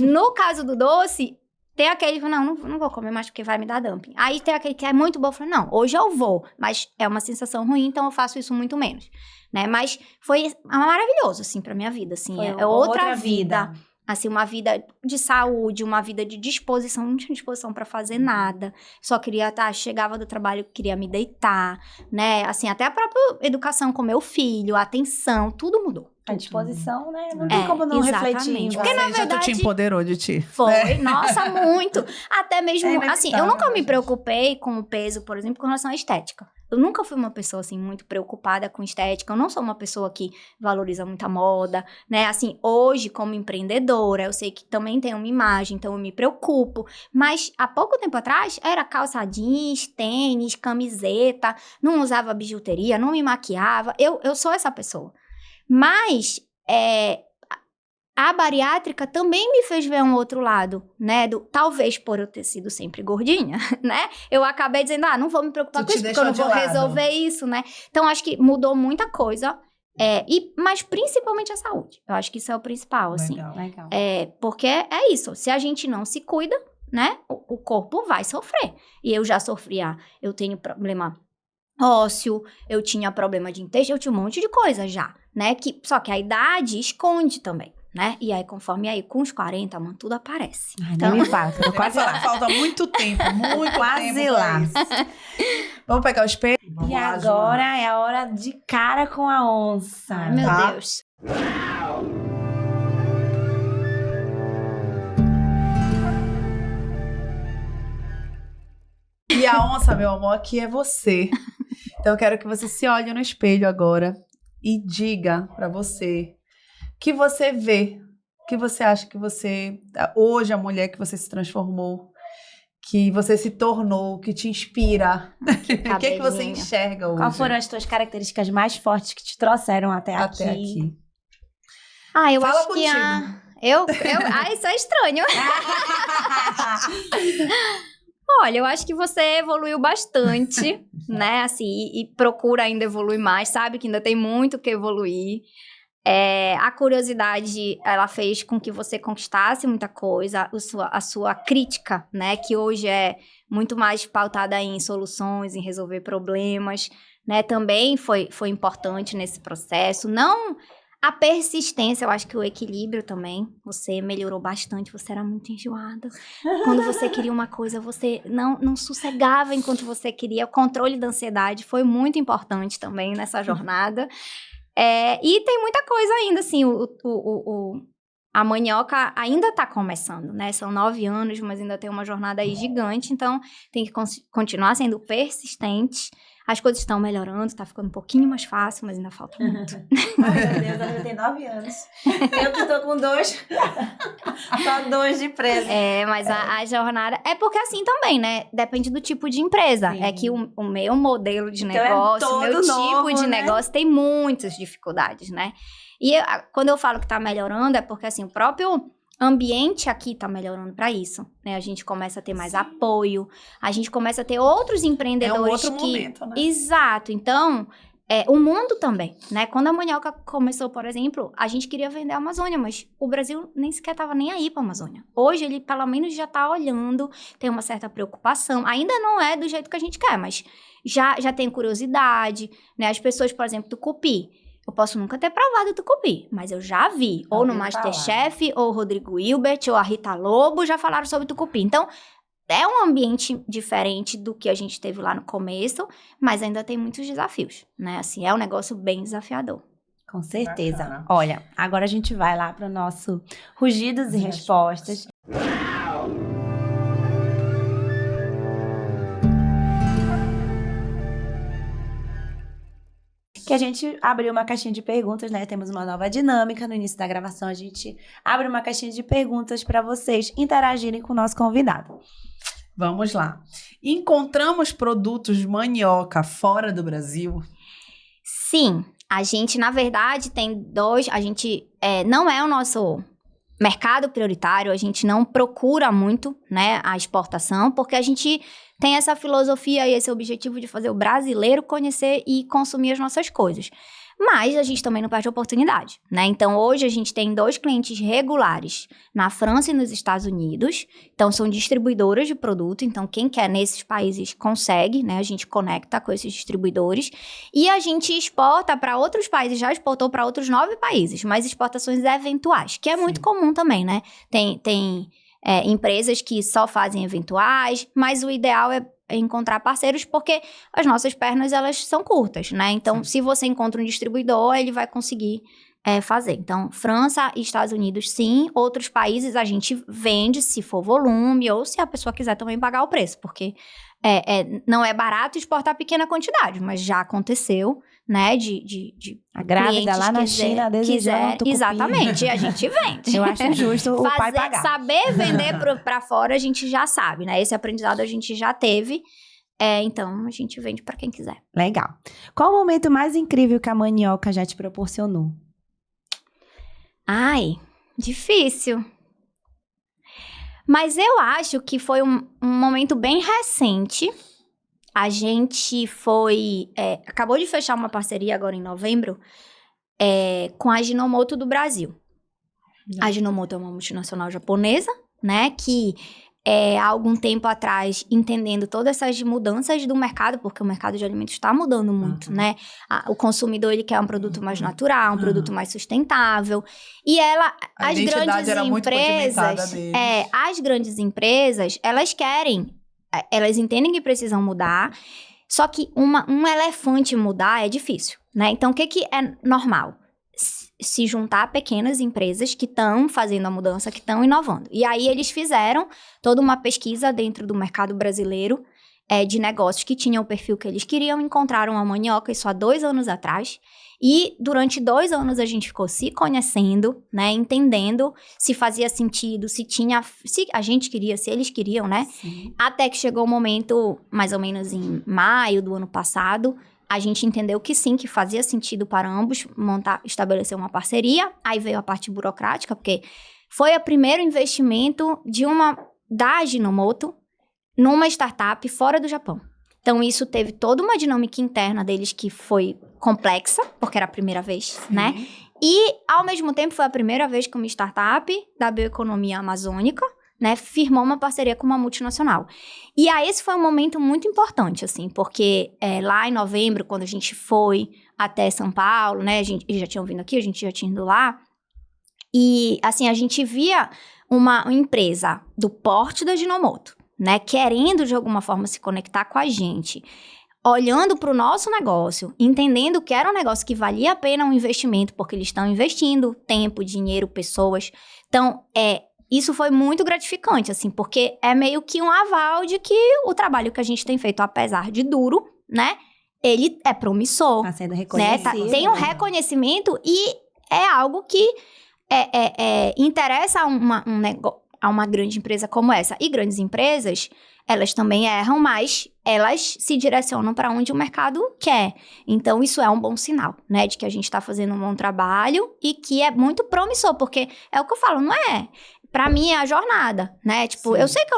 No caso do doce, tem aquele que não vou comer mais porque vai me dar dumping. Aí tem aquele que é muito bom, eu falo, não, hoje eu vou, mas é uma sensação ruim, então eu faço isso muito menos, né? Mas foi maravilhoso, assim, pra minha vida, assim, é outra vida. Assim, uma vida de saúde, uma vida de disposição, não tinha disposição pra fazer nada, só queria, chegava do trabalho, queria me deitar, né? Assim, até a própria educação com meu filho, a atenção, tudo mudou. A disposição, né? Não tem como não refletir. Porque, na verdade, tu te empoderou de ti. Foi, nossa, muito. Até mesmo, assim, eu nunca me gente. preocupei com o peso, por exemplo, com relação à estética. Eu nunca fui uma pessoa, assim, muito preocupada com estética. Eu não sou uma pessoa que valoriza muito a moda, né? Assim, hoje, como empreendedora, eu sei que também tenho uma imagem, então eu me preocupo. Mas, há pouco tempo atrás, era calça jeans, tênis, camiseta, não usava bijuteria, não me maquiava. Eu sou essa pessoa. Mas, a bariátrica também me fez ver um outro lado, né? Talvez por eu ter sido sempre gordinha, né? Eu acabei dizendo, não vou me preocupar com isso, porque eu não vou resolver isso, né? Então, acho que mudou muita coisa, mas principalmente a saúde. Eu acho que isso é o principal, assim. Legal. Porque é isso, se a gente não se cuida, né? O corpo vai sofrer. E eu já sofria, eu tenho problema ósseo, eu tinha problema de intestino, eu tinha um monte de coisa já, né? Só que a idade esconde também. né? E aí, conforme aí, com os 40, mano, tudo aparece. Ai, Então, nem me fala, eu tô quase lá. Falta muito tempo, muito Quase tempo lá. pra isso. Vamos pegar o espelho? Vamos E lá, agora é a hora de cara com a onça. ai, meu Tá. Deus. E a onça, meu amor, aqui é você. Então eu quero que você se olhe no espelho agora e diga pra você o que você vê, o que você acha que você, hoje a mulher que você se transformou, que você se tornou, que te inspira. O que é que você cabelinho. enxerga hoje? Quais foram as tuas características mais fortes que te trouxeram até aqui? Ah, eu Fala acho que ah, isso é estranho. Olha, eu acho que você evoluiu bastante, né, assim, e procura ainda evoluir mais, sabe que ainda tem muito que evoluir. A curiosidade, ela fez com que você conquistasse muita coisa, a sua crítica, né, que hoje é muito mais pautada em soluções, em resolver problemas, né, também foi importante nesse processo. Não a persistência, eu acho que o equilíbrio também, você melhorou bastante, você era muito enjoada. Quando você queria uma coisa, você não sossegava enquanto você queria. O controle da ansiedade foi muito importante também nessa jornada. E tem muita coisa ainda, assim, a Manioca ainda tá começando, né? São 9 anos, mas ainda tem uma jornada aí gigante, então tem que continuar sendo persistente. As coisas estão melhorando, tá ficando um pouquinho mais fácil, mas ainda falta muito. Ai, meu Deus, ela já tem 9 anos. Eu que tô com 2. Só 2 de empresa. Mas a jornada... É porque assim também, né? Depende do tipo de empresa. Sim. É que o meu modelo de Então negócio, o todo meu novo, tipo de né? negócio tem muitas dificuldades, né? E quando eu falo que tá melhorando, é porque assim, o próprio ambiente aqui tá melhorando para isso, né? A gente começa a ter mais apoio, a gente começa a ter outros empreendedores outro momento, né? Exato. Então, o mundo também, né? Quando a Manioca começou, por exemplo, a gente queria vender a Amazônia, mas o Brasil nem sequer tava nem aí pra Amazônia. Hoje, ele pelo menos já tá olhando, tem uma certa preocupação. Ainda não é do jeito que a gente quer, mas já tem curiosidade, né? As pessoas, por exemplo, Tucupi. Eu posso nunca ter provado o tucupi, mas eu já vi. Ou no Masterchef, ou o Rodrigo Hilbert, ou a Rita Lobo já falaram sobre tucupi. Então, é um ambiente diferente do que a gente teve lá no começo, mas ainda tem muitos desafios, né? Assim, é um negócio bem desafiador. Com certeza. Bacana. Olha, agora a gente vai lá pro nosso Rugidos e Respostas. Que a gente abriu uma caixinha de perguntas, né? Temos uma nova dinâmica. No início da gravação, a gente abre uma caixinha de perguntas para vocês interagirem com o nosso convidado. Vamos lá. Encontramos produtos Manioca fora do Brasil? Sim, a gente, na verdade, tem dois... A gente não é o nosso mercado prioritário, a gente não procura muito, né, a exportação, porque a gente tem essa filosofia e esse objetivo de fazer o brasileiro conhecer e consumir as nossas coisas. Mas a gente também não perde a oportunidade, né? Então, hoje a gente tem 2 clientes regulares na França e nos Estados Unidos. Então, são distribuidoras de produto. Então, quem quer nesses países consegue, né? A gente conecta com esses distribuidores. E a gente exporta para outros países. Já exportou para outros 9 países, mas exportações eventuais, que é muito comum também, né? Tem empresas que só fazem eventuais, mas o ideal é encontrar parceiros, porque as nossas pernas, elas são curtas, né? Então, se você encontra um distribuidor, ele vai conseguir fazer. Então, França e Estados Unidos, sim. Outros países, a gente vende, se for volume, ou se a pessoa quiser também pagar o preço, porque não é barato exportar pequena quantidade, mas já aconteceu, né? A grávida lá na China desejando um tucupi. Exatamente, e a gente vende. Eu acho justo o pai pagar. Saber vender pra fora, a gente já sabe, né? Esse aprendizado a gente já teve. Então, a gente vende pra quem quiser. Legal. Qual o momento mais incrível que a Manioca já te proporcionou? Ai, difícil. Mas eu acho que foi um momento bem recente. A gente acabou de fechar uma parceria agora em novembro com a Ajinomoto do Brasil. A Ajinomoto é uma multinacional japonesa, né? Que há algum tempo atrás, entendendo todas essas mudanças do mercado, porque o mercado de alimentos está mudando muito, né? O consumidor, ele quer um produto mais natural, um produto mais sustentável. E as grandes empresas, as grandes empresas, elas entendem que precisam mudar, só que um elefante mudar é difícil, né? Então, o que é normal? Se juntar a pequenas empresas que estão fazendo a mudança, que estão inovando. E aí eles fizeram toda uma pesquisa dentro do mercado brasileiro de negócios que tinham o perfil que eles queriam, encontraram a Manioca, isso há 2 anos atrás. E durante 2 anos a gente ficou se conhecendo, né, entendendo se fazia sentido, se a gente queria, se eles queriam, né? Sim. Até que chegou o momento, mais ou menos em maio do ano passado, a gente entendeu que sim, que fazia sentido para ambos estabelecer uma parceria. Aí veio a parte burocrática, porque foi o primeiro investimento da Ajinomoto numa startup fora do Japão. Então, isso teve toda uma dinâmica interna deles que foi complexa, porque era a primeira vez, né? E, ao mesmo tempo, foi a primeira vez que uma startup da bioeconomia amazônica, né, firmou uma parceria com uma multinacional. E aí, esse foi um momento muito importante, assim, porque lá em novembro, quando a gente foi até São Paulo, né, eles já tinham vindo aqui, a gente já tinha ido lá, e, assim, a gente via uma empresa do porte da Ajinomoto, né, querendo, de alguma forma, se conectar com a gente, olhando para o nosso negócio, entendendo que era um negócio que valia a pena um investimento, porque eles estão investindo tempo, dinheiro, pessoas. Então, isso foi muito gratificante, assim, porque é meio que um aval de que o trabalho que a gente tem feito, apesar de duro, né, ele é promissor. Tá sendo Né? reconhecido. Tem um reconhecimento e é algo que interessa a uma grande empresa como essa. E grandes empresas, elas também erram, mas elas se direcionam para onde o mercado quer. Então, isso é um bom sinal, né? De que a gente está fazendo um bom trabalho e que é muito promissor, porque é o que eu falo, não é... Pra mim, é a jornada, né? Tipo, eu sei que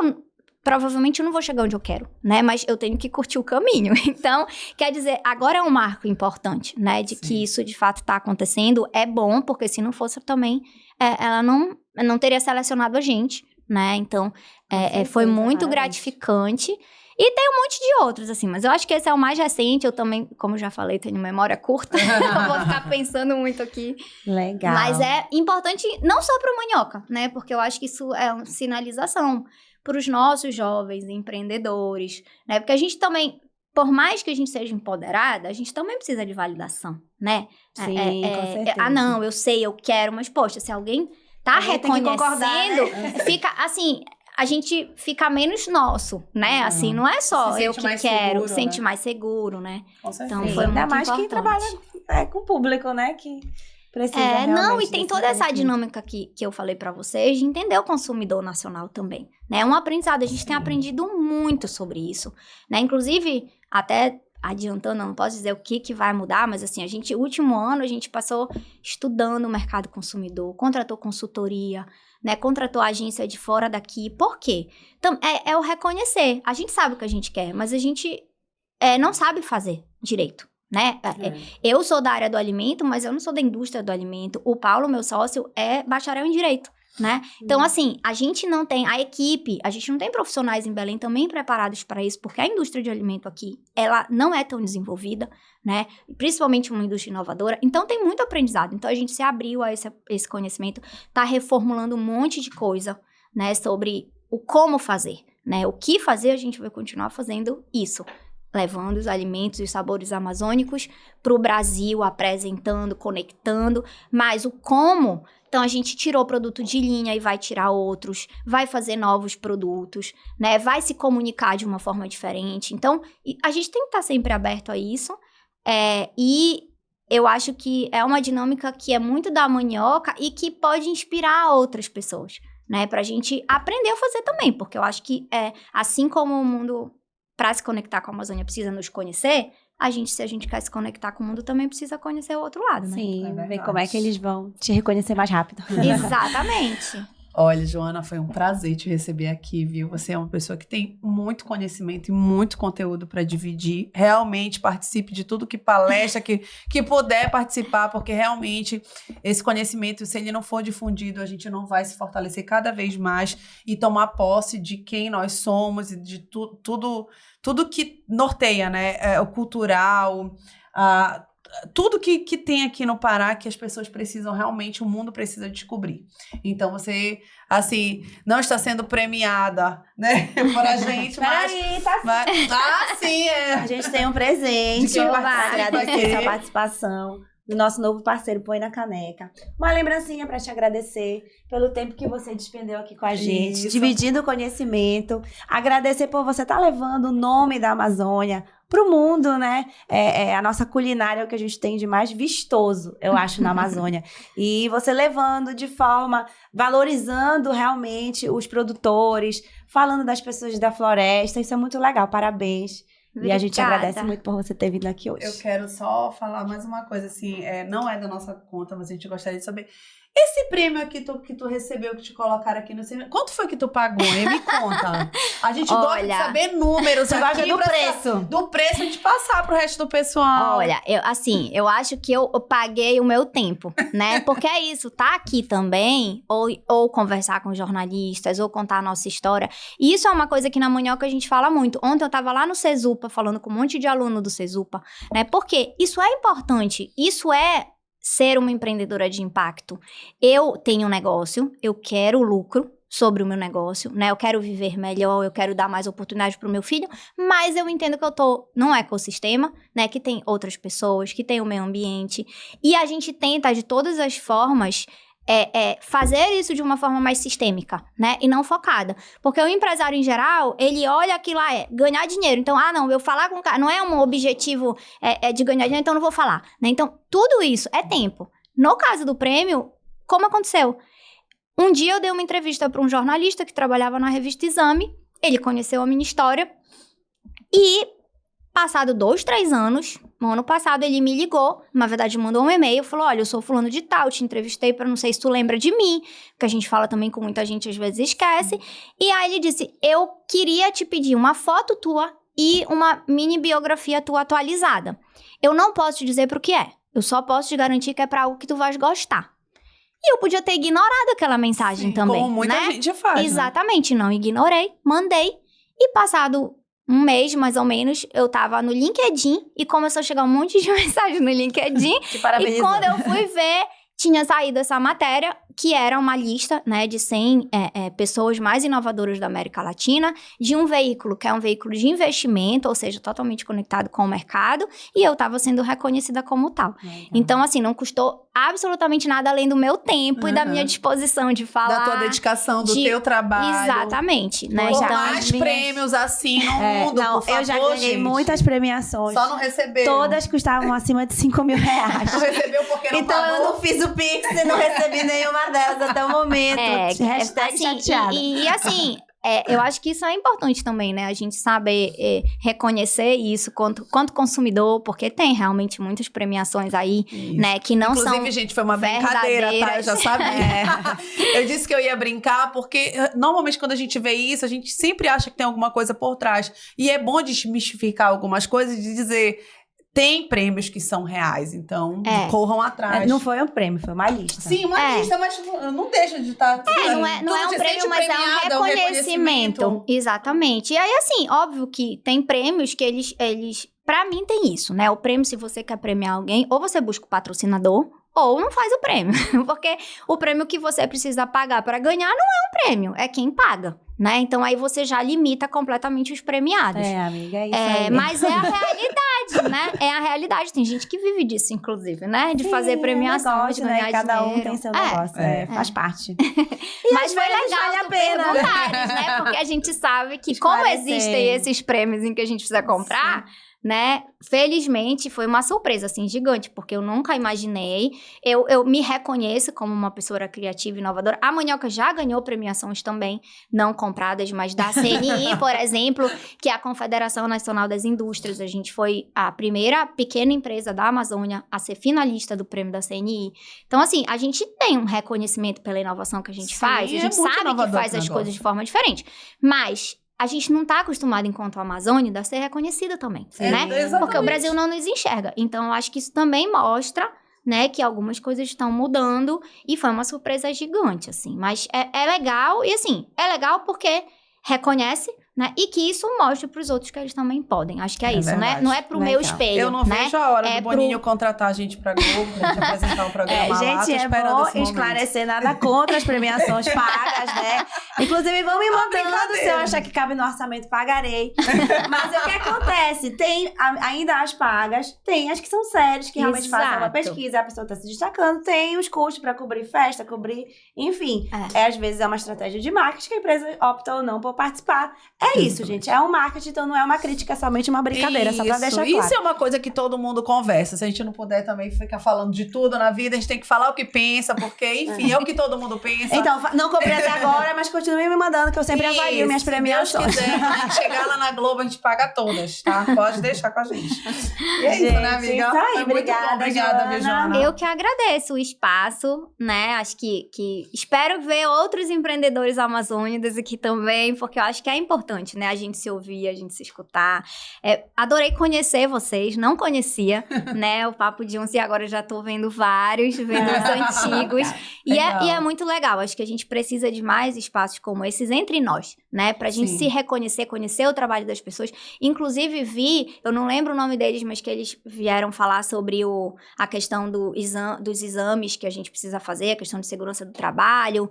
provavelmente eu não vou chegar onde eu quero, né? Mas eu tenho que curtir o caminho. Então, quer dizer, agora é um marco importante, né? De que isso, de fato, tá acontecendo. É bom, porque se não fosse também, ela não teria selecionado a gente, né? Então, foi muito gratificante. E tem um monte de outros, assim, mas eu acho que esse é o mais recente. Eu também, como eu já falei, tenho memória curta. Eu vou ficar pensando muito aqui. Legal. Mas é importante não só para o Manioca, né? Porque eu acho que isso é uma sinalização para os nossos jovens empreendedores, né? Porque a gente também, por mais que a gente seja empoderada, a gente também precisa de validação, né? Sim, com certeza. Não, eu sei, eu quero, mas, poxa, se alguém tá reconhecendo, fica assim... A gente fica menos nosso, né? Assim, não é só eu que quero, sente mais seguro, né? Com certeza. Então, foi muito Ainda mais importante. quem trabalha com o público, né? Que precisa e tem toda essa dinâmica que eu falei pra vocês de entender o consumidor nacional também, né? É um aprendizado, a gente tem aprendido muito sobre isso, né? Inclusive, até adiantando, eu não posso dizer o que vai mudar, mas assim, o último ano, a gente passou estudando o mercado consumidor, contratou consultoria, né, contratou agência de fora daqui. Por quê? Então, é o reconhecer. A gente sabe o que a gente quer, mas a gente não sabe fazer direito, né? Eu sou da área do alimento, mas eu não sou da indústria do alimento. O Paulo, meu sócio, é bacharel em direito, né? Então, assim, a gente não tem... A equipe, a gente não tem profissionais em Belém também preparados para isso, porque a indústria de alimento aqui, ela não é tão desenvolvida, né? Principalmente uma indústria inovadora. Então, tem muito aprendizado. Então, a gente se abriu a esse conhecimento, tá reformulando um monte de coisa, né? Sobre o como fazer, né? O que fazer, a gente vai continuar fazendo isso. Levando os alimentos e os sabores amazônicos para o Brasil, apresentando, conectando. Mas o como... Então, a gente tirou produto de linha e vai tirar outros, vai fazer novos produtos, né? Vai se comunicar de uma forma diferente. Então, a gente tem que estar sempre aberto a isso. E eu acho que é uma dinâmica que é muito da Manioca e que pode inspirar outras pessoas, né? Pra gente aprender a fazer também, porque eu acho que assim como o mundo, para se conectar com a Amazônia, precisa nos conhecer, se a gente quer se conectar com o mundo, também precisa conhecer o outro lado, né? Sim, ver como é que eles vão te reconhecer mais rápido. Exatamente. Olha, Joana, foi um prazer te receber aqui, viu? Você é uma pessoa que tem muito conhecimento e muito conteúdo para dividir. Realmente participe de tudo que palestra, que puder participar, porque realmente esse conhecimento, se ele não for difundido, a gente não vai se fortalecer cada vez mais e tomar posse de quem nós somos e de tudo que norteia, né? O cultural, tudo que tem aqui no Pará que as pessoas precisam realmente, o mundo precisa descobrir. Então, você, assim, não está sendo premiada, né, por a gente, mas... Peraí, tá sim, A gente tem um presente. De quem Pra participa agradecer aqui. a participação do nosso novo parceiro Põe na Caneca. Uma lembrancinha pra te agradecer pelo tempo que você despendeu aqui com a gente, Isso. dividindo o conhecimento. Agradecer por você estar levando o nome da Amazônia pro mundo, né? A nossa culinária é o que a gente tem de mais vistoso, eu acho, na Amazônia. E você levando de forma, valorizando realmente os produtores, falando das pessoas da floresta. Isso é muito legal, parabéns. E a gente Obrigada. agradece muito por você ter vindo aqui hoje. Eu quero só falar mais uma coisa, assim, não é da nossa conta, mas a gente gostaria de saber. Esse prêmio aqui que tu recebeu, que te colocaram aqui no cinema, quanto foi que tu pagou, hein? Me conta. A gente gosta de Olha, saber números. Você gosta aqui do pra preço. Do preço a gente passar pro resto do pessoal. Olha, eu acho que eu paguei o meu tempo, né? Porque é isso, tá aqui também, ou conversar com jornalistas, ou contar a nossa história. E isso é uma coisa que na Manioca a gente fala muito. Ontem eu tava lá no Cesupa, falando com um monte de aluno do Cesupa, né? Porque isso é importante, isso é ser uma empreendedora de impacto. Eu tenho um negócio, eu quero lucro sobre o meu negócio, né? Eu quero viver melhor, eu quero dar mais oportunidade pro meu filho, mas eu entendo que eu tô num ecossistema, né? Que tem outras pessoas, que tem o meio ambiente. E a gente tenta, de todas as formas, fazer isso de uma forma mais sistêmica, né? E não focada. Porque o empresário, em geral, ele olha aquilo lá, ganhar dinheiro. Então, não, eu falar com o cara, não é um objetivo de ganhar dinheiro, então eu não vou falar, né? Então, tudo isso é tempo. No caso do prêmio, como aconteceu? Um dia eu dei uma entrevista para um jornalista que trabalhava na revista Exame, ele conheceu a minha história e, passado 2, 3 anos, no ano passado ele me ligou, na verdade mandou um e-mail, falou, olha, eu sou fulano de tal, te entrevistei para não sei se tu lembra de mim, porque a gente fala também com muita gente, às vezes esquece, e aí ele disse, eu queria te pedir uma foto tua e uma mini biografia tua atualizada. Eu não posso te dizer pro que é, eu só posso te garantir que é para algo que tu vais gostar. E eu podia ter ignorado aquela mensagem também, como muita né? gente faz, né? Exatamente, não ignorei, mandei, e passado um mês, mais ou menos, eu tava no LinkedIn e começou a chegar um monte de mensagem no LinkedIn. Te E parabenizo. quando eu fui ver, tinha saído essa matéria, que era uma lista, né, de 100 pessoas mais inovadoras da América Latina, de um veículo que é um veículo de investimento, ou seja, totalmente conectado com o mercado, e eu tava sendo reconhecida como tal. Então, assim, não custou absolutamente nada além do meu tempo e da minha disposição de falar. Da tua dedicação, do teu trabalho. Exatamente, né? Por Então, mais prêmios assim no mundo, Não, por favor, eu já ganhei gente. muitas premiações. Só não recebeu. Todas custavam acima de 5 mil reais. Não recebeu porque não Então pagou. eu não fiz o Pix e não recebi nenhuma delas até o momento. Hashtag assim, chateada. e assim, eu acho que isso é importante também, né? A gente saber reconhecer isso quanto consumidor, porque tem realmente muitas premiações aí, Isso. né? Que não são Inclusive, gente, foi uma brincadeira, tá? Eu já sabia. Eu disse que eu ia brincar, porque normalmente quando a gente vê isso, a gente sempre acha que tem alguma coisa por trás. E é bom desmistificar algumas coisas e dizer... Tem prêmios que são reais, então corram atrás. Não foi um prêmio, foi uma lista. Sim, uma lista, mas não deixa de estar... não é um prêmio, mas é um reconhecimento. Exatamente. E aí, assim, óbvio que tem prêmios que eles... Pra mim, tem isso, né? O prêmio, se você quer premiar alguém, ou você busca o patrocinador, ou não faz o prêmio. Porque o prêmio que você precisa pagar para ganhar não é um prêmio, é quem paga, né? Então, aí você já limita completamente os premiados. Amiga, é isso aí. Mas é a realidade, né? É a realidade. Tem gente que vive disso, inclusive, né? De fazer premiação, negócio, de ganhar né? Cada um dinheiro. tem seu negócio, faz parte. Mas foi vezes legal vale a tu pena. perguntares, né? Porque a gente sabe que como Esclarecer. existem esses prêmios em que a gente precisa comprar, né? Felizmente, foi uma surpresa, assim, gigante, porque eu nunca imaginei. Eu me reconheço como uma pessoa criativa e inovadora. A Manioca já ganhou premiações também, não compradas, mas da CNI, por exemplo, que é a Confederação Nacional das Indústrias. A gente foi a primeira pequena empresa da Amazônia a ser finalista do prêmio da CNI. Então, assim, a gente tem um reconhecimento pela inovação que a gente faz. A gente sabe que faz as coisas de forma diferente. Mas a gente não está acostumado, enquanto Amazônia, a ser reconhecida também, né? Exatamente. Porque o Brasil não nos enxerga. Então, eu acho que isso também mostra, né, que algumas coisas estão mudando e foi uma surpresa gigante, assim. Mas é legal, e assim, é legal porque reconhece, né, e que isso mostra para os outros que eles também podem. Acho que é isso, verdade. né? Não é pro meu espelho, Eu não né? vejo a hora do Boninho contratar a gente pra Globo, pra gente apresentar um programa lá. Gente, tô é esperando bom esse momento. esclarecer nada contra as premiações pagas, né? Inclusive, vão me mandando, se eu achar que cabe no orçamento, pagarei. Mas o que acontece? Tem ainda as pagas, tem as que são sérias, que realmente fazem uma pesquisa, a pessoa tá se destacando, tem os custos pra cobrir festa, enfim. Às vezes é uma estratégia de marketing que a empresa opta ou não por participar. É isso, gente. É um marketing, então não é uma crítica, é somente uma brincadeira, só pra deixar claro. Isso é uma coisa que todo mundo conversa. Se a gente não puder também ficar falando de tudo na vida, a gente tem que falar o que pensa, porque, enfim, é o que todo mundo pensa. Então, não comprei até agora, mas continue me mandando, que eu sempre avalio minhas premiações. Se Deus quiser, a gente chegar lá na Globo, a gente paga todas, tá? Pode deixar com a gente. E é isso, né, amiga? Isso aí, Obrigada, viu, Joana? Eu que agradeço o espaço, né? Acho que espero ver outros empreendedores amazônicos aqui também, porque eu acho que é importante, né? A gente se ouvir, a gente se escutar. Adorei conhecer vocês, não conhecia, né? O Papo de Onça, e agora já tô vendo vários, vendo os antigos. E é muito legal. Acho que a gente precisa de mais espaços como esses entre nós, né? Pra gente se reconhecer, conhecer o trabalho das pessoas. Inclusive, eu não lembro o nome deles, mas que eles vieram falar sobre a questão dos exames que a gente precisa fazer, a questão de segurança do trabalho.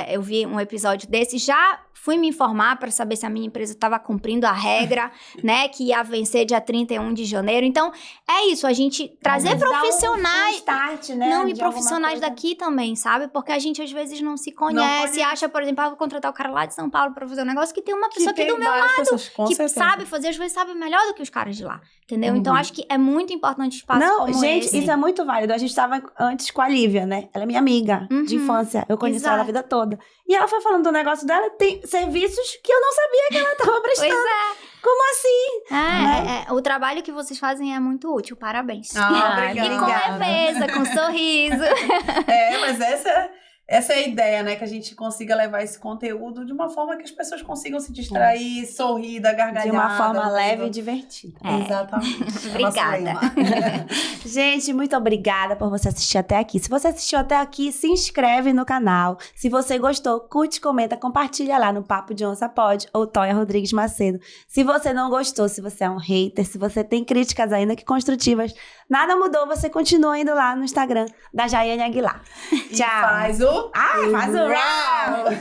Eu vi um episódio desse, já fui me informar para saber se a minha empresa estava cumprindo a regra, né, que ia vencer dia 31 de janeiro. Então, é isso, a gente trazer profissionais, start, né, não, e profissionais daqui também, sabe? Porque a gente às vezes não se conhece, acha, por exemplo, vou contratar o cara lá de São Paulo para fazer um negócio que tem uma pessoa aqui do meu lado, que sabe fazer, às vezes sabe melhor do que os caras de lá, entendeu? Então, acho que é muito importante espaço como esse. Gente, isso é muito válido. A gente estava antes com a Lívia, né? Ela é minha amiga de infância. Eu conheço ela a vida toda. E ela foi falando do negócio dela, tem serviços que eu não sabia que ela estava prestando. Pois é. Como assim? O trabalho que vocês fazem é muito útil, parabéns. Obrigada. E com leveza, com sorriso. Mas essa é a ideia, né? Que a gente consiga levar esse conteúdo de uma forma que as pessoas consigam se distrair, sorrir, dar gargalhada. De uma forma leve e divertida. Exatamente. Obrigada. Gente, muito obrigada por você assistir até aqui. Se você assistiu até aqui, se inscreve no canal. Se você gostou, curte, comenta, compartilha lá no Papo de Onça Pod ou Toia Rodrigues Macedo. Se você não gostou, se você é um hater, se você tem críticas ainda que construtivas, nada mudou, você continua indo lá no Instagram da Jaiane Aguilar. Tchau. Faz o round!